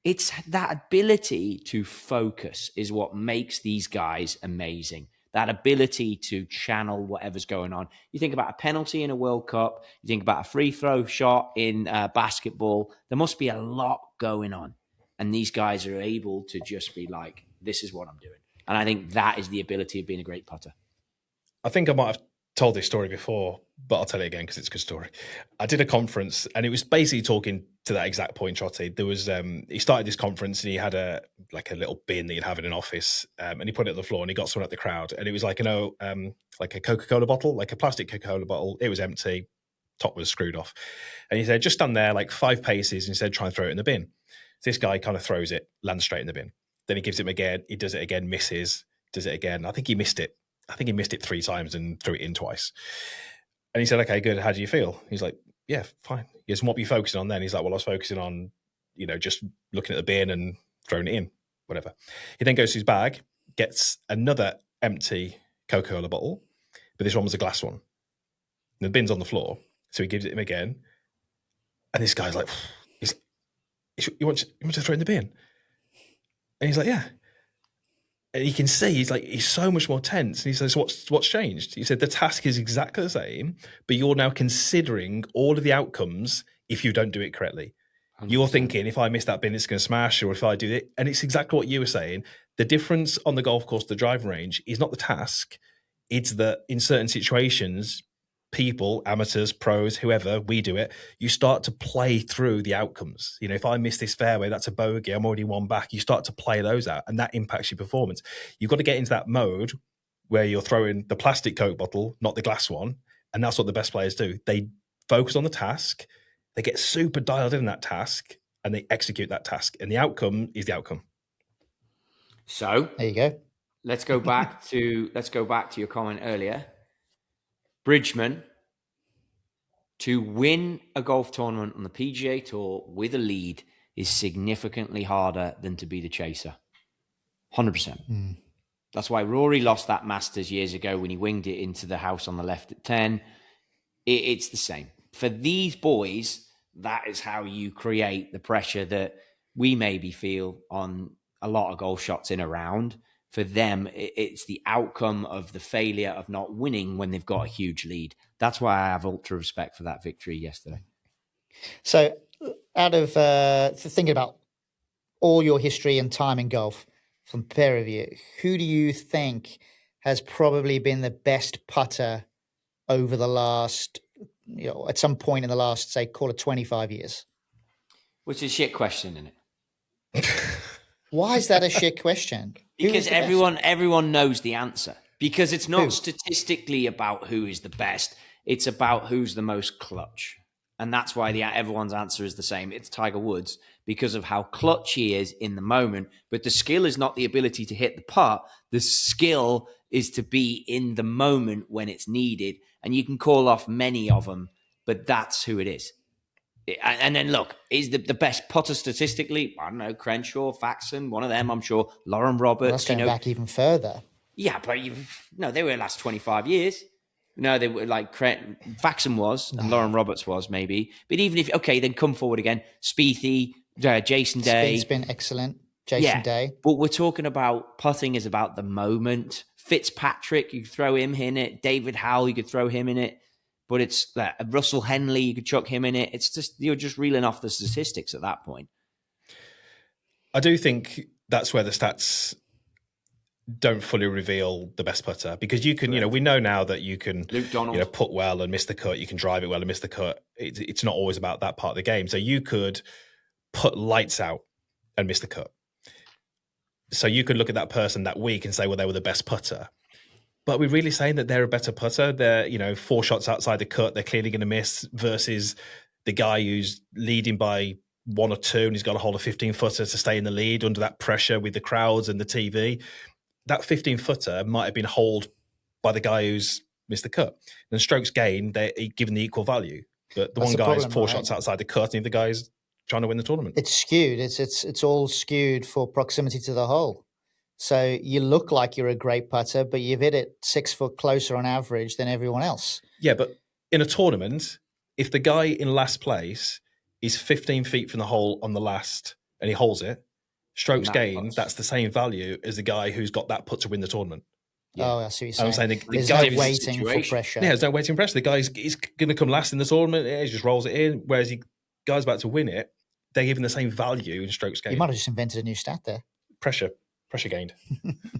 It's that ability to focus is what makes these guys amazing. That ability to channel whatever's going on. You think about a penalty in a World Cup. You think about a free throw shot in basketball. There must be a lot going on. And these guys are able to just be like, this is what I'm doing. And I think that is the ability of being a great putter. I think I might have told this story before, but I'll tell it again because it's a good story. I did a conference and it was basically talking to that exact point, Trottie. There was he started this conference and he had a little bin that you'd have in an office, and he put it on the floor and he got someone at the crowd, and it was like like a Coca-Cola bottle, like a plastic Coca-Cola bottle. It was empty, top was screwed off, and he said just stand there like 5 paces and he said try and throw it in the bin. So this guy kind of throws it, lands straight in the bin. Then he gives it again. He does it again, misses. Does it again. I think he missed it 3 times and threw it in twice. And he said, okay, good. How do you feel? He's like, yeah, fine. He goes, what were you focusing on then? He's like, well, I was focusing on, just looking at the bin and throwing it in, whatever. He then goes to his bag, gets another empty Coca-Cola bottle, but this one was a glass one. And the bin's on the floor. So he gives it him again. And this guy's like, you want to throw it in the bin? And he's like, yeah. And you can see he's so much more tense. And he says, what's changed? He said, the task is exactly the same, but you're now considering all of the outcomes if you don't do it correctly. 100%. You're thinking, if I miss that bin, it's going to smash, or if I do it. And it's exactly what you were saying. The difference on the golf course, the driving range, is not the task. It's that in certain situations, people, amateurs, pros, whoever, we do it, you start to play through the outcomes. If I miss this fairway, that's a bogey, I'm already one back. You start to play those out, and that impacts your performance. You've got to get into that mode where you're throwing the plastic Coke bottle, not the glass one, and that's what the best players do. They focus on the task, they get super dialed in that task, and they execute that task, and the outcome is the outcome. So there you go. Let's go back to your comment earlier. Bridgman, to win a golf tournament on the PGA Tour with a lead is significantly harder than to be the chaser. 100%. That's why Rory lost that Masters years ago when he winged it into the house on the left at 10. It's the same. For these boys, that is how you create the pressure that we maybe feel on a lot of golf shots in a round. For them, it's the outcome of the failure of not winning when they've got a huge lead. That's why I have ultra respect for that victory yesterday. So out of thinking about all your history and time in golf from the pair of you, who do you think has probably been the best putter over the last, at some point in the last, say, call it 25 years? Which is a shit question, isn't it? Why is that a shit question? Because everyone knows the answer. Because it's not statistically about who is the best. It's about who's the most clutch. And that's why everyone's answer is the same. It's Tiger Woods because of how clutch he is in the moment. But the skill is not the ability to hit the putt. The skill is to be in the moment when it's needed. And you can call off many of them, but that's who it is. And then look, is the best putter statistically? I don't know, Crenshaw, Faxon, one of them, I'm sure. Lauren Roberts. Well, that's going back even further. Yeah, but they were the last 25 years. No, they were like Faxon was, and Lauren Roberts was maybe. But even if, then come forward again. Spiethy, Jason Day. It's been excellent. Jason Day. But we're talking about putting is about the moment. Fitzpatrick, you could throw him in it. David Howell, you could throw him in it. But it's Russell Henley, you could chuck him in it. It's just, you're just reeling off the statistics at that point. I do think that's where the stats don't fully reveal the best putter, because you can, we know now that you can, putt well and miss the cut. You can drive it well and miss the cut. It's not always about that part of the game. So you could put lights out and miss the cut. So you could look at that person that week and say, well, they were the best putter. But we're really saying that they're a better putter. They're, 4 shots outside the cut, they're clearly going to miss, versus the guy who's leading by 1 or 2 and he's got to hold a 15-footer to stay in the lead under that pressure with the crowds and the TV. That 15-footer might have been holed by the guy who's missed the cut. And strokes gained, they're given the equal value. But the one guy's 4 shots outside the cut, and the other guy's trying to win the tournament. It's skewed. It's all skewed for proximity to the hole. So you look like you're a great putter, but you've hit it 6 foot closer on average than everyone else. Yeah, but in a tournament, if the guy in last place is 15 feet from the hole on the last and he holds it, strokes gained, that's the same value as the guy who's got that putt to win the tournament. Yeah. Oh, I see what you're saying. I'm saying the guy no waiting for pressure. Yeah, there's no waiting pressure. The guy's going to come last in the tournament. He just rolls it in. Whereas the guy's about to win it, they're given the same value in strokes gained. You might have just invented a new stat there. Pressure gained.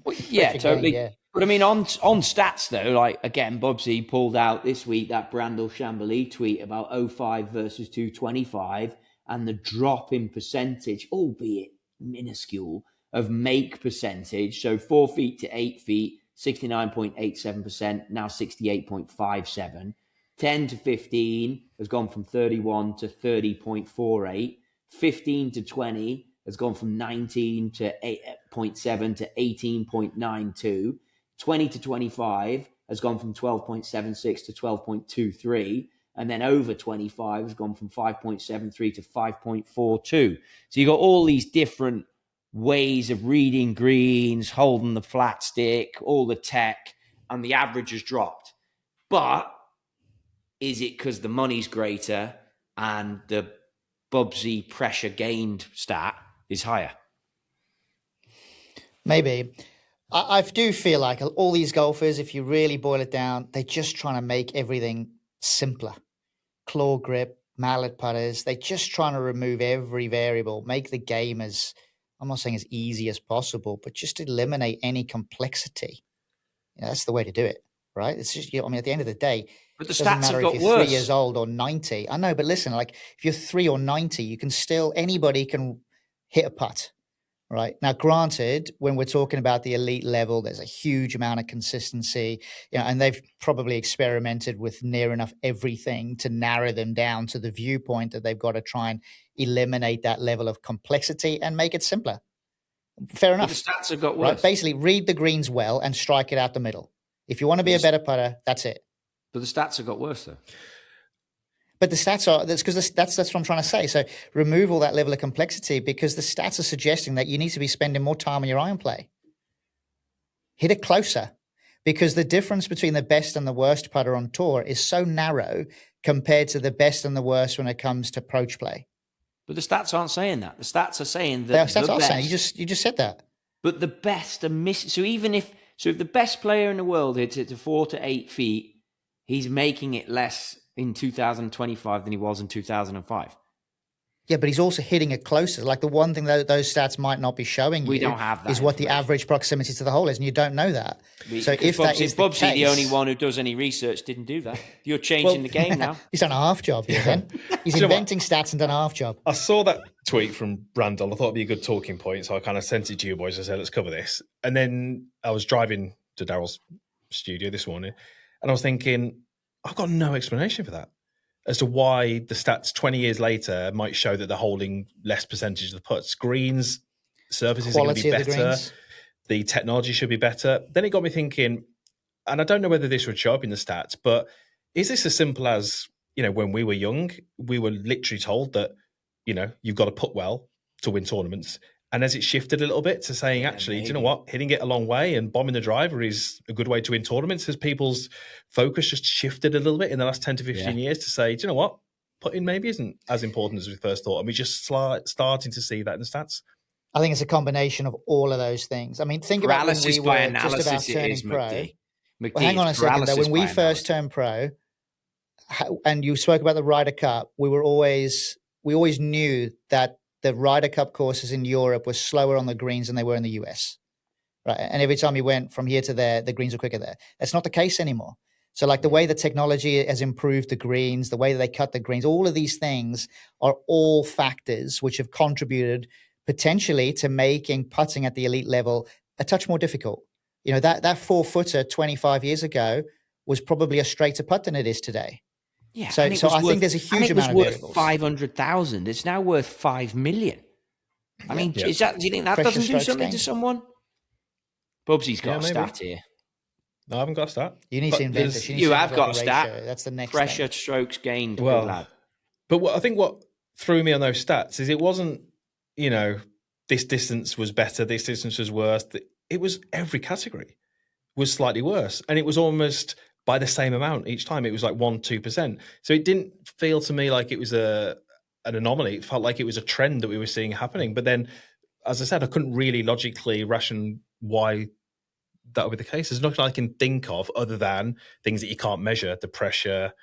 Well, yeah, pressure totally. Gained, yeah. But I mean, on stats though, like again, Bubsy pulled out this week that Brandel Chambly tweet about 05 versus 225 and the drop in percentage, albeit minuscule, of make percentage. So 4 feet to 8 feet, 69.87%, now 68.57. 10 to 15 has gone from 31 to 30.48. 15 to 20 has gone from 19 to 8.7 to 18.92. 20 to 25 has gone from 12.76 to 12.23. And then over 25 has gone from 5.73 to 5.42. So you got all these different ways of reading greens, holding the flat stick, all the tech, and the average has dropped. But is it because the money's greater and the Bubsy pressure gained stat is higher? Maybe. I do feel like all these golfers, if you really boil it down, they're just trying to make everything simpler. Claw grip, mallet putters, they're just trying to remove every variable, make the game as, I'm not saying as easy as possible, but just eliminate any complexity. That's the way to do it, right? It's just, at the end of the day, But the Doesn't stats matter have got if you're 3 years worse. old or 90. I know, but listen, like if you're 3 or 90, you can still, anybody can hit a putt, right? Now, granted, when we're talking about the elite level, there's a huge amount of consistency, and they've probably experimented with near enough everything to narrow them down to the viewpoint that they've got to try and eliminate that level of complexity and make it simpler. Fair enough. But the stats have got worse. Right? Basically, read the greens well and strike it out the middle. If you want to be a better putter, that's it. But the stats have got worse, though. But the stats are, that's because that's what I'm trying to say. So remove all that level of complexity, because the stats are suggesting that you need to be spending more time on your iron play. Hit it closer, because the difference between the best and the worst putter on tour is so narrow compared to the best and the worst when it comes to approach play. But the stats aren't saying that. The stats are saying that the stats are saying, you just said that. But the best are missing. So if the best player in the world hits it to 4 to 8 feet, he's making it less in 2025 than he was in 2005. Yeah, but he's also hitting it closer. Like the one thing that those stats might not be showing you, we don't have that is what the average proximity to the hole is, and you don't know that. So if that is the case, the only one who does any research didn't do that. You're changing the game now. He's done a half job here, then. He's inventing stats and done a half job. I saw that tweet from Brandel. I thought it'd be a good talking point, so I kind of sent it to you boys. I said, let's cover this. And then I was driving to Daryl's studio this morning, and I was thinking, I've got no explanation for that as to why the stats 20 years later might show that they're holding less percentage of the putts. Greens, surfaces are going to be better. The technology should be better. Then it got me thinking, and I don't know whether this would show up in the stats, but is this as simple as, when we were young, we were literally told that, you've got to putt well to win tournaments. And as it shifted a little bit to saying, do you know what? Hitting it a long way and bombing the driver is a good way to win tournaments. Has people's focus just shifted a little bit in the last 10 to 15 years to say, do you know what? Putting maybe isn't as important as we first thought. And we're just starting to see that in the stats. I think it's a combination of all of those things. I mean, think about when we were just about turning pro. Well, hang on a second, though. When we first turned pro, and you spoke about the Ryder Cup, we always knew that the Ryder Cup courses in Europe were slower on the greens than they were in the US. Right. And every time you went from here to there, the greens were quicker there. That's not the case anymore. So like the way the technology has improved the greens, the way that they cut the greens, all of these things are all factors which have contributed potentially to making putting at the elite level a touch more difficult. That 4-footer 25 years ago was probably a straighter putt than it is today. Yeah, so I think there's a huge amount of variables. 500,000. It's now worth 5 million. I mean, do you think that doesn't do something to someone? Bubsy's got a stat here. No, I haven't got a stat. You need to invent it. You have got a stat. That's the next pressure thing. Strokes gained. Well, but I think what threw me on those stats is it wasn't, this distance was better, this distance was worse. It was every category was slightly worse, and it was almost by the same amount each time. It was like 1-2%. So it didn't feel to me like it was an anomaly. It felt like it was a trend that we were seeing happening. But then, as I said, I couldn't really logically ration why that would be the case. There's nothing I can think of other than things that you can't measure, the pressure,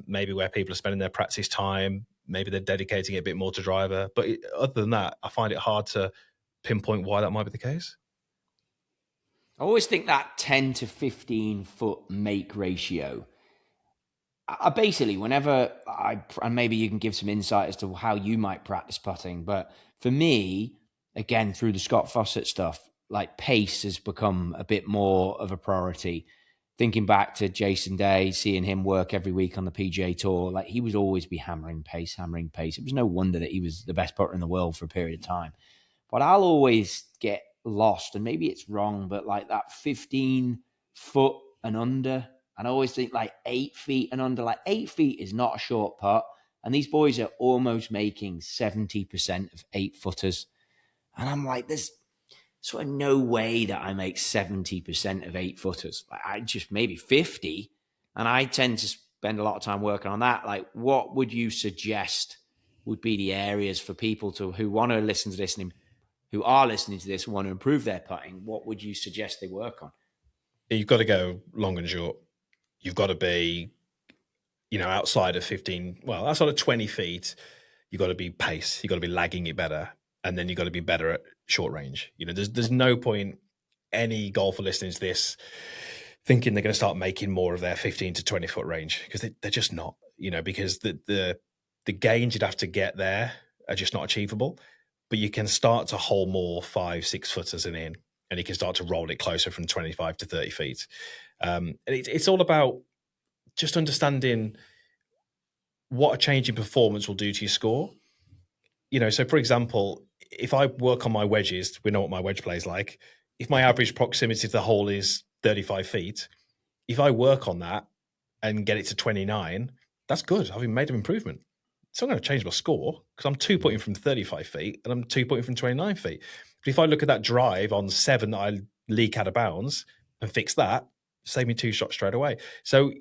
maybe where people are spending their practice time, maybe they're dedicating it a bit more to driver. But other than that, I find it hard to pinpoint why that might be the case. I always think that 10 to 15 foot make ratio. I basically, whenever and maybe you can give some insight as to how you might practice putting, but for me, again, through the Scott Fawcett stuff, like pace has become a bit more of a priority. Thinking back to Jason Day, seeing him work every week on the PGA Tour, like he would always be hammering pace. It was no wonder that he was the best putter in the world for a period of time. But I'll always get lost, and maybe it's wrong, but like that 15 foot and under, and I always think like 8 feet and under. Like 8 feet is not a short putt, and these boys are almost making 70% of 8-footers, and I'm like, there's sort of no way that I make 70% of 8-footers. Like I just maybe 50, and I tend to spend a lot of time working on that. Like, what would you suggest would be the areas for people who want to listen to this and who are listening to this and want to improve their putting? What would you suggest they work on? You've got to go long and short. You've got to be, outside of 15, outside of 20 feet, you've got to be pace. You've got to be lagging it better. And then you've got to be better at short range. There's no point any golfer listening to this thinking they're going to start making more of their 15 to 20 foot range, because they're just not, because the gains you'd have to get there are just not achievable. But you can start to hole more 5-6 footers in, and you can start to roll it closer from 25 to 30 feet. And it's all about just understanding what a change in performance will do to your score. So for example, if I work on my wedges, we know what my wedge play is like. If my average proximity to the hole is 35 feet, if I work on that and get it to 29, that's good. I've made an improvement. It's not going to change my score because I'm 2-putting from 35 feet and I'm 2-putting from 29 feet. But if I look at that drive on 7 that I leak out of bounds and fix that, save me 2 shots straight away. So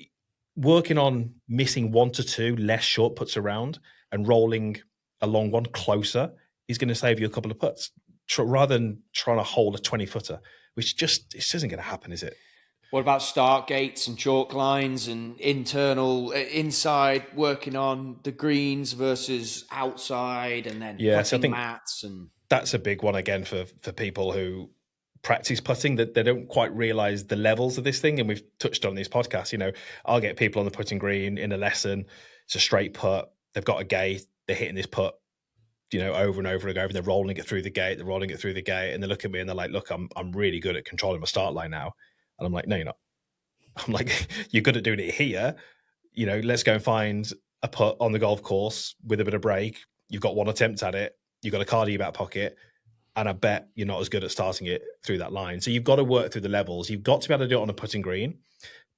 working on missing 1 to 2 less short putts around and rolling a long one closer is going to save you a couple of putts rather than trying to hold a 20-footer, which just isn't going to happen, is it? What about start gates and chalk lines and inside, working on the greens versus outside, and then putting mats? And that's a big one again for people who practice putting, that they don't quite realize the levels of this thing. And we've touched on these podcasts. I'll get people on the putting green in a lesson. It's a straight putt. They've got a gate. They're hitting this putt, over and over again. And they're rolling it through the gate. And they look at me and they're like, "Look, I'm really good at controlling my start line now." And I'm like, "No, you're not." I'm like, "You're good at doing it here. Let's go and find a putt on the golf course with a bit of break. You've got 1 attempt at it. You've got a card in your back pocket. And I bet you're not as good at starting it through that line." So you've got to work through the levels. You've got to be able to do it on a putting green.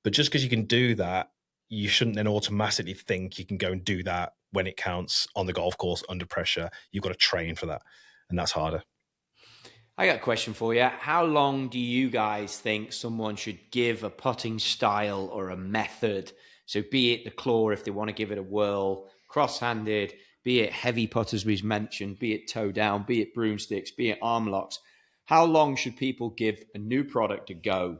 But just because you can do that, you shouldn't then automatically think you can go and do that when it counts on the golf course under pressure. You've got to train for that. And that's harder. I got a question for you. How long do you guys think someone should give a putting style or a method? So be it the claw if they want to give it a whirl, cross-handed, be it heavy putters we've mentioned, be it toe down, be it broomsticks, be it arm locks. How long should people give a new product a go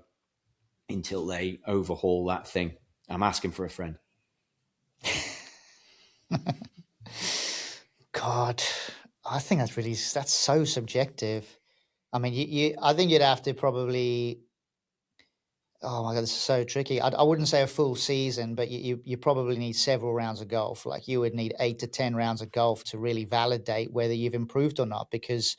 until they overhaul that thing? I'm asking for a friend. God, I think that's so subjective. I mean, I think you'd have to probably. Oh my God, this is so tricky. I wouldn't say a full season, but you probably need several rounds of golf. Like you would need 8 to 10 rounds of golf to really validate whether you've improved or not, because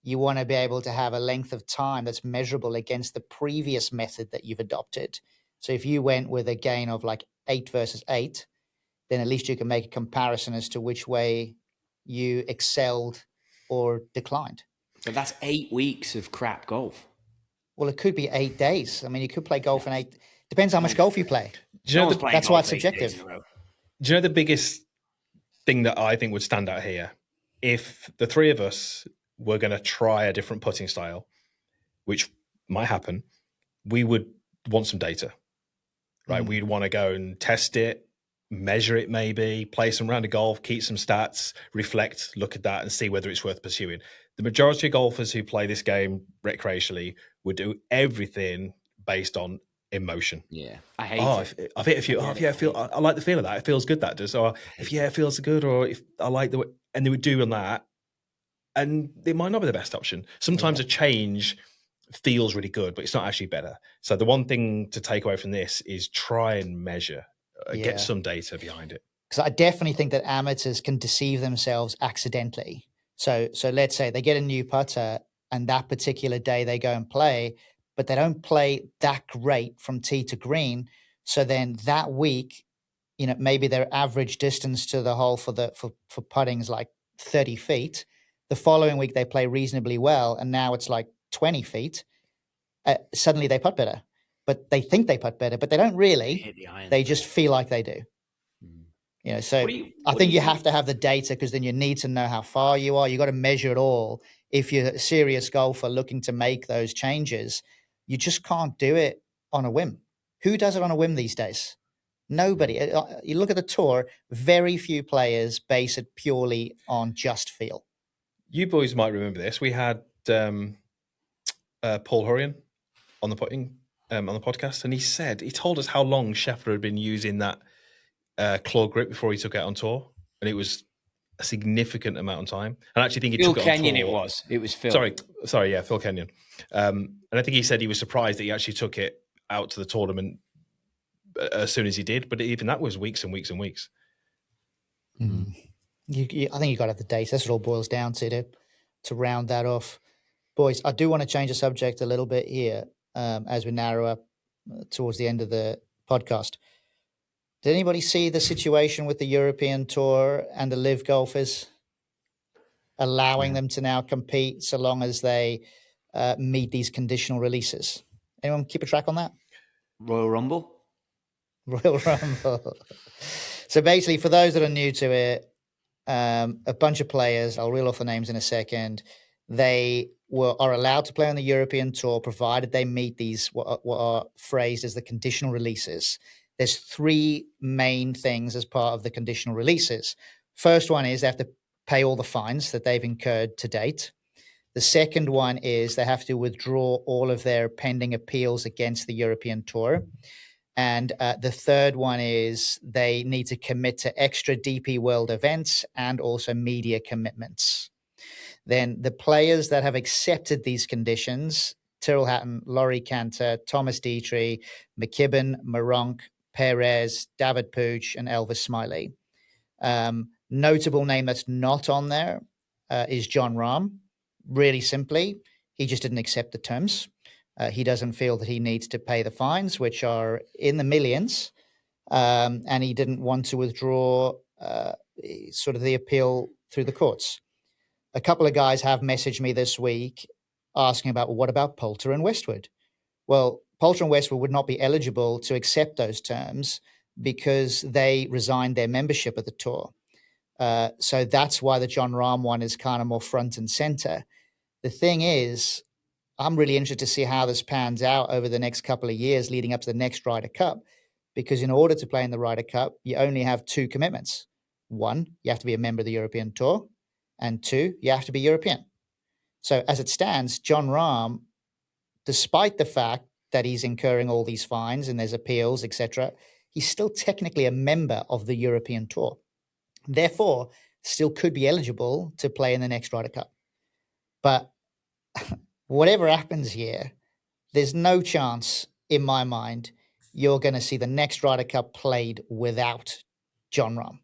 you want to be able to have a length of time that's measurable against the previous method that you've adopted. So if you went with a gain of like 8 versus 8, then at least you can make a comparison as to which way you excelled or declined. But that's 8 weeks of crap golf. Well, it could be 8 days. I mean, you could play golf in 8. Depends how much golf you play. That's why it's subjective. Do you know the biggest thing that I think would stand out here? If the three of us were going to try a different putting style, which might happen, we would want some data, right? We'd want to go and test it, measure it maybe, play some round of golf, keep some stats, reflect, look at that and see whether it's worth pursuing. The majority of golfers who play this game recreationally would do everything based on emotion. Yeah, I hate it. I've hit a few. I like the feel of that. It feels good, that does. Or it feels good, or if I like the way, and they would do on that, and it might not be the best option. Sometimes a change feels really good, but it's not actually better. So the one thing to take away from this is try and measure, get some data behind it. Because I definitely think that amateurs can deceive themselves accidentally. So let's say they get a new putter and that particular day they go and play, but they don't play that great from tee to green. So then that week, maybe their average distance to the hole for putting is like 30 feet. The following week they play reasonably well, and now it's like 20 feet. Suddenly they putt better, but they think they putt better, but they don't really. They just feel like they do. So I think you have to have the data, because then you need to know how far you are. You got to measure it all. If you're a serious golfer looking to make those changes, you just can't do it on a whim. Who does it on a whim these days? Nobody. You look at the tour, very few players base it purely on just feel. You boys might remember this. We had Paul Hurrian on the podcast, and he told us how long Scheffler had been using that claw grip before he took it out on tour, and it was a significant amount of time. And I actually think he took it on tour. It was Phil. Sorry, yeah, Phil Kenyon. And I think he said he was surprised that he actually took it out to the tournament as soon as he did, but even that was weeks and weeks and weeks. I think you got to have the data. That's what it all boils down to round that off. Boys, I do want to change the subject a little bit here as we narrow up towards the end of the podcast. Did anybody see the situation with the European Tour and the Live golfers allowing them to now compete so long as they meet these conditional releases? Anyone keep a track on that? Royal Rumble? Royal Rumble. So basically, for those that are new to it, a bunch of players, I'll reel off the names in a second, they are allowed to play on the European Tour provided they meet these what are phrased as the conditional releases. There's three main things as part of the conditional releases. First one is they have to pay all the fines that they've incurred to date. The second one is they have to withdraw all of their pending appeals against the European Tour. And the third one is they need to commit to extra DP World events and also media commitments. Then the players that have accepted these conditions, Tyrrell Hatton, Laurie Cantor, Thomas Dietrich, McKibben, Maronk, Perez, David Pooch, and Elvis Smiley. Notable name that's not on there is Jon Rahm. Really simply, he just didn't accept the terms. He doesn't feel that he needs to pay the fines, which are in the millions, and he didn't want to withdraw sort of the appeal through the courts. A couple of guys have messaged me this week asking about, well, what about Poulter and Westwood? Well, Poulter and Westwood would not be eligible to accept those terms because they resigned their membership of the tour. So that's why the Jon Rahm one is kind of more front and center. The thing is, I'm really interested to see how this pans out over the next couple of years leading up to the next Ryder Cup, because in order to play in the Ryder Cup, you only have two commitments. One, you have to be a member of the European Tour, and two, you have to be European. So as it stands, Jon Rahm, despite the fact that he's incurring all these fines and there's appeals, etc., he's still technically a member of the European Tour. Therefore, still could be eligible to play in the next Ryder Cup. But whatever happens here, there's no chance in my mind you're going to see the next Ryder Cup played without Jon Rahm.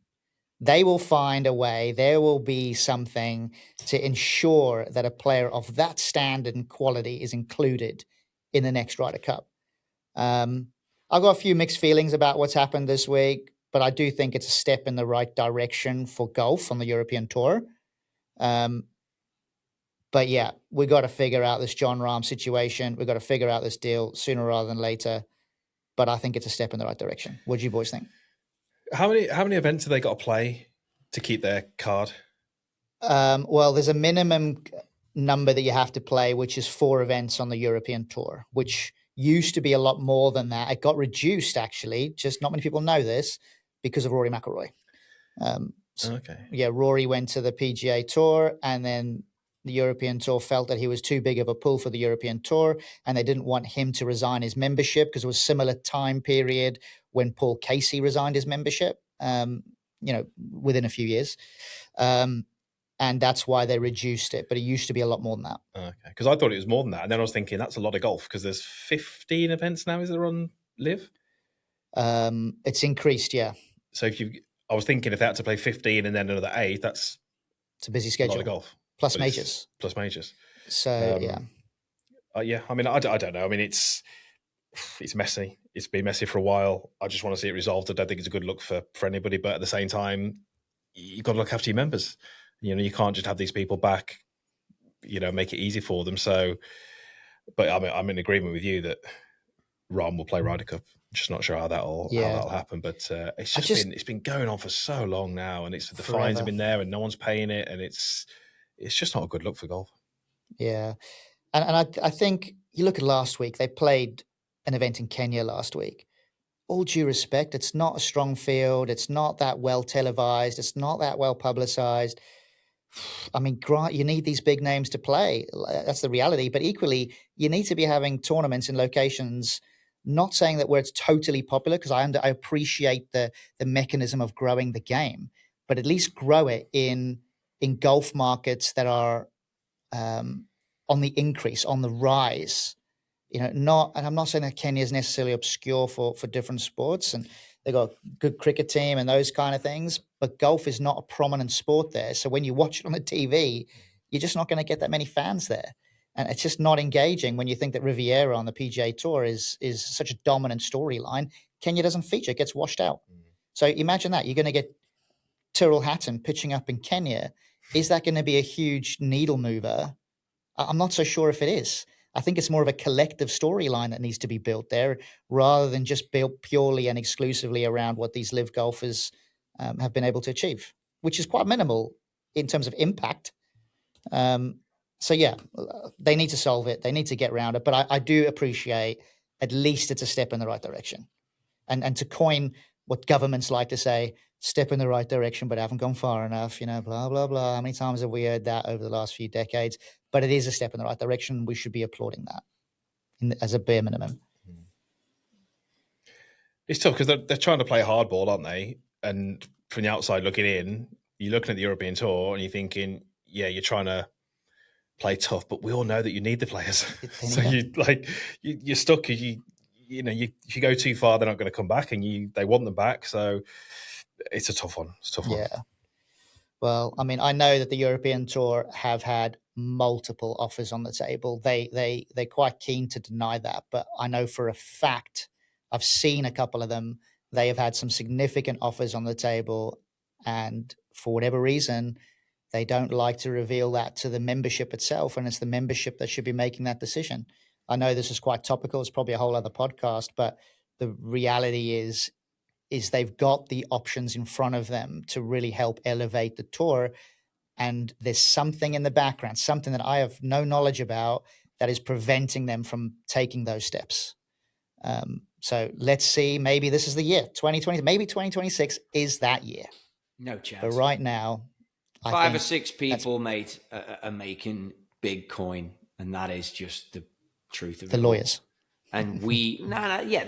They will find a way. There will be something to ensure that a player of that standard and quality is included in the next Ryder Cup. I've got a few mixed feelings about what's happened this week, but I do think it's a step in the right direction for golf on the European Tour. But yeah, we got to figure out this Jon Rahm situation. We've got to figure out this deal sooner rather than later. But I think it's a step in the right direction. What do you boys think? How many events have they got to play to keep their card? Well, there's a minimum number that you have to play, which is 4 events on the European Tour, which used to be a lot more than that. It got reduced, actually. Just not many people know this because of Rory McIlroy. Okay. Yeah, Rory went to the PGA Tour, and then the European Tour felt that he was too big of a pull for the European Tour, and they didn't want him to resign his membership because it was a similar time period when Paul Casey resigned his membership, within a few years. And that's why they reduced it. But it used to be a lot more than that. Okay, because I thought it was more than that. And then I was thinking that's a lot of golf because there's 15 events now, is there, on Live? It's increased, yeah. So I was thinking if they had to play 15 and then another 8, it's a busy schedule. A lot of golf. Plus majors. So, yeah. Yeah, I mean, I don't know. I mean, it's messy. It's been messy for a while. I just want to see it resolved. I don't think it's a good look for anybody. But at the same time, you've got to look after your members. You can't just have these people back, make it easy for them. So, but I'm in agreement with you that Rahm will play Ryder Cup. Just not sure how that'll happen. But it's been going on for so long now, and it's the fines have been there, and no one's paying it, and it's just not a good look for golf. Yeah, and I think you look at last week. They played an event in Kenya last week. All due respect, it's not a strong field. It's not that well televised. It's not that well publicized. I mean, you need these big names to play. That's the reality. But equally, you need to be having tournaments in locations. Not saying that where it's totally popular, because I appreciate the mechanism of growing the game, but at least grow it in golf markets that are on the increase, on the rise. not, and I'm not saying that Kenya is necessarily obscure for different sports, and they've got a good cricket team and those kind of things, but golf is not a prominent sport there. So when you watch it on the TV, you're just not going to get that many fans there. And it's just not engaging when you think that Riviera on the PGA Tour is such a dominant storyline. Kenya doesn't feature, it gets washed out. So imagine that. You're going to get Tyrrell Hatton pitching up in Kenya. Is that going to be a huge needle mover? I'm not so sure if it is. I think it's more of a collective storyline that needs to be built there rather than just built purely and exclusively around what these live golfers have been able to achieve, which is quite minimal in terms of impact. So, yeah, they need to solve it. They need to get around it. But I do appreciate at least it's a step in the right direction. And to coin what governments like to say, step in the right direction, but haven't gone far enough, blah, blah, blah. How many times have we heard that over the last few decades? But it is a step in the right direction. We should be applauding that as a bare minimum. It's tough because they're trying to play hardball, aren't they? And from the outside looking in, you're looking at the European Tour and you're thinking, yeah, you're trying to play tough, but we all know that you need the players. So you're stuck. If you go too far, they're not going to come back, and they want them back. So it's a tough one. Yeah. Well, I mean, I know that the European Tour have had multiple offers on the table. They're quite keen to deny that, but I know for a fact, I've seen a couple of them. They have had some significant offers on the table, and for whatever reason, they don't like to reveal that to the membership itself, and it's the membership that should be making that decision. I know this is quite topical. It's probably a whole other podcast, but the reality is they've got the options in front of them to really help elevate the tour. And there's something in the background, something that I have no knowledge about, that is preventing them from taking those steps. So let's see. Maybe this is the year, 2020. Maybe 2026 is that year. No chance. But right now, five or six people, mate, are making big coin, and that is just the truth of it. The lawyers. And the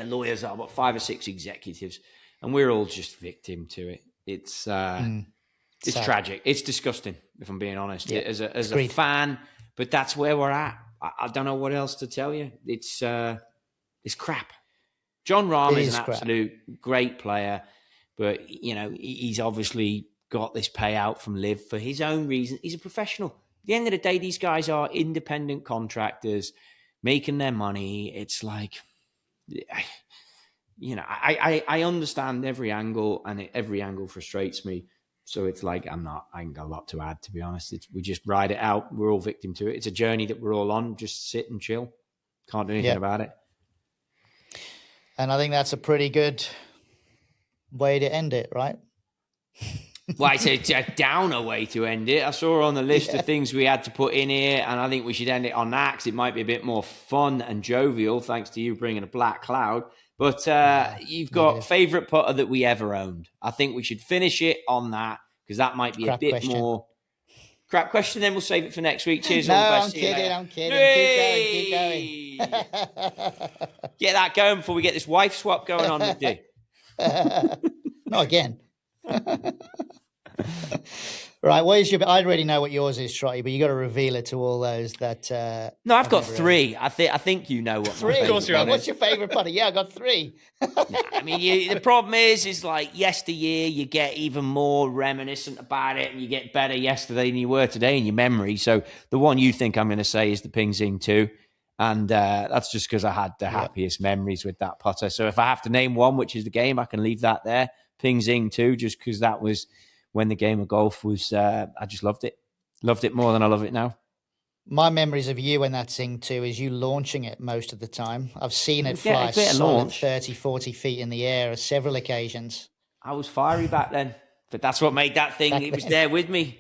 lawyers are, but 5 or 6 executives, and we're all just victim to it. It's tragic. It's disgusting, if I'm being honest, as a fan. But that's where we're at. I don't know what else to tell you. It's crap. Jon Rahm is an absolute great player, but he's obviously got this payout from Liv for his own reason. He's a professional. At the end of the day, these guys are independent contractors making their money. It's like, I understand every angle, and every angle frustrates me. So it's like, I ain't got a lot to add, to be honest. We just ride it out. We're all victim to it. It's a journey that we're all on. Just sit and chill. Can't do anything about it. And I think that's a pretty good way to end it, right? Well, it's a downer way to end it. I saw on the list of things we had to put in here, and I think we should end it on that because it might be a bit more fun and jovial, thanks to you bringing a black cloud. But you've got favourite putter that we ever owned. I think we should finish it on that because that might be a bit more... Crap question, then we'll save it for next week. Cheers. No, all the best. I'm kidding. Keep going. Get that going before we get this wife swap going on, Nick. Not again. Right, what is your? I already know what yours is, Trottie, but you got to reveal it to all those that. No, I've got 3. I think you know what. 3. Of course you have. What's your favourite putter? Yeah, I got 3. I mean, the problem is like yesteryear, you get even more reminiscent about it, and you get better yesterday than you were today in your memory. So the one you think I'm going to say is the Ping Zing 2. And that's just because I had the happiest memories with that putter. So if I have to name one, which is the game, I can leave that there. Ping Zing 2, just because that was when the game of golf was, I just loved it. Loved it more than I love it now. My memories of you when that Zing 2 is you launching it most of the time. I've seen it fly solid 30, 40 feet in the air on several occasions. I was fiery back then, but that's what made that thing. It was there with me.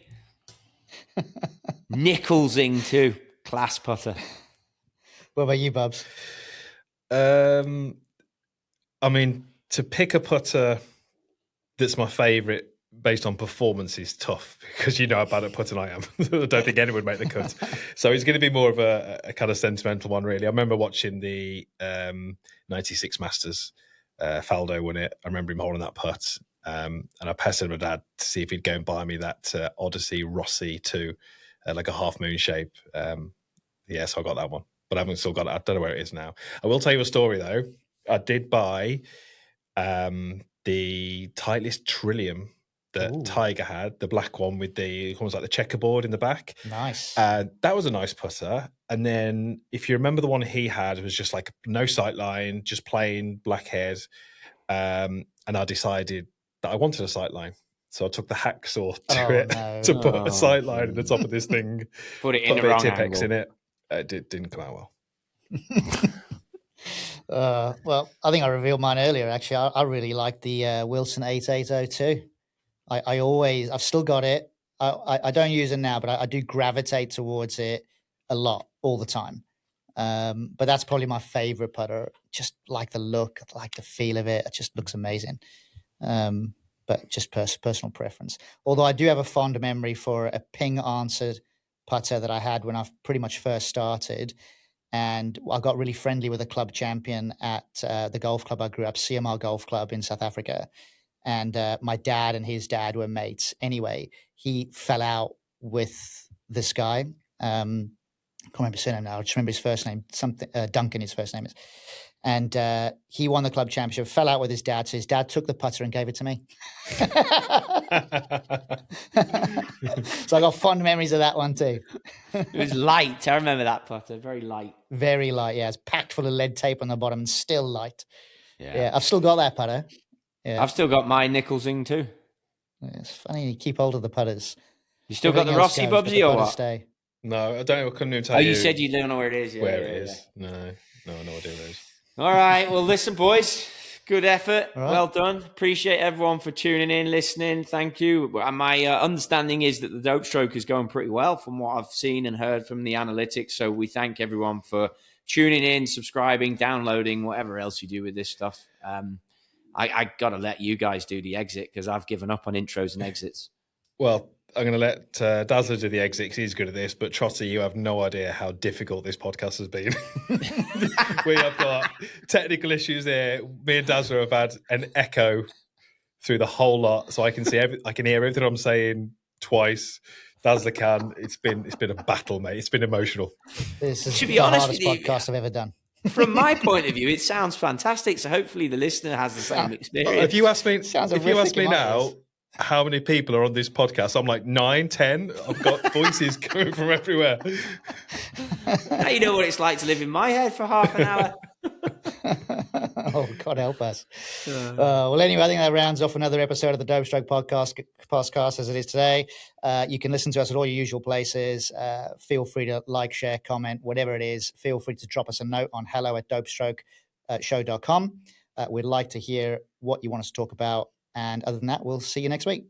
Nickel Zing 2, class putter. What about you, Bubs? I mean, to pick a putter that's my favourite based on performance is tough because you know how bad at putting I am. I don't think anyone would make the cut. So it's going to be more of a kind of sentimental one, really. I remember watching the 96 Masters. Faldo won it. I remember him holding that putt. And I pestered my dad to see if he'd go and buy me that Odyssey Rossi 2, like a half moon shape. So I got that one. but I haven't still got it. I don't know where it is now. I will tell you a story though. I did buy the Titleist Trillium that Tiger had, the black one with the almost like the checkerboard in the back. Nice. That was a nice putter. And then if you remember, the one he had was just like no sight line, just plain black head. And I decided that I wanted a sight line. So I took the hacksaw to put a sight line at the top of this thing. Put it in the wrong Tipex angle. in it. It didn't come out well. Well, I think I revealed mine earlier. Actually, I really like the Wilson 8802. I've still got it. I don't use it now, but I do gravitate towards it a lot, all the time. But that's probably my favorite putter. Just like the look, like the feel of it. It just looks amazing. But just personal preference. Although I do have a fond memory for a ping answered putter that I had when I pretty much first started. And I got really friendly with a club champion at the golf club I grew up, CMR Golf Club in South Africa. And my dad and his dad were mates. Anyway, he fell out with this guy. I can't remember his surname now. I just remember his first name. Duncan, his first name is. And he won the club championship, fell out with his dad. So his dad took the putter and gave it to me. So I got fond memories of that one too. It was light. I remember that putter. Very light. Very light, yeah. It's packed full of lead tape on the bottom and still light. Yeah, I've still got that putter. Yeah. I've still got my Nicholsing too. It's funny, you keep hold of the putters. You still got the Rossi Bubsy or what? Stay. No, I couldn't even tell you. Oh, you said you don't know where it is. Yeah, where it is. No idea where it is. All right. Well, listen, boys. Good effort. Right. Well done. Appreciate everyone for tuning in, listening. Thank you. My understanding is that the dope stroke is going pretty well from what I've seen and heard from the analytics. So we thank everyone for tuning in, subscribing, downloading, whatever else you do with this stuff. I got to let you guys do the exit because I've given up on intros and exits. Well, I'm going to let Dazzler do the exit because he's good at this. But Trottie, you have no idea how difficult this podcast has been. We have got technical issues here. Me and Dazzler have had an echo through the whole lot, so I can see I can hear everything I'm saying twice. Dazzler can. It's been a battle, mate. It's been emotional. This is the hardest podcast I've ever done. From my point of view, it sounds fantastic. So hopefully the listener has the same experience. If you ask me now, how many people are on this podcast? I'm like 9, 10. I've got voices coming from everywhere. Now you know what it's like to live in my head for half an hour. Oh, God help us. Well, anyway, I think that rounds off another episode of the Dope Stroke podcast as it is today. You can listen to us at all your usual places. Feel free to like, share, comment, whatever it is. Feel free to drop us a note on hello@dopestroke.show.com. We'd like to hear what you want us to talk about. And other than that, we'll see you next week.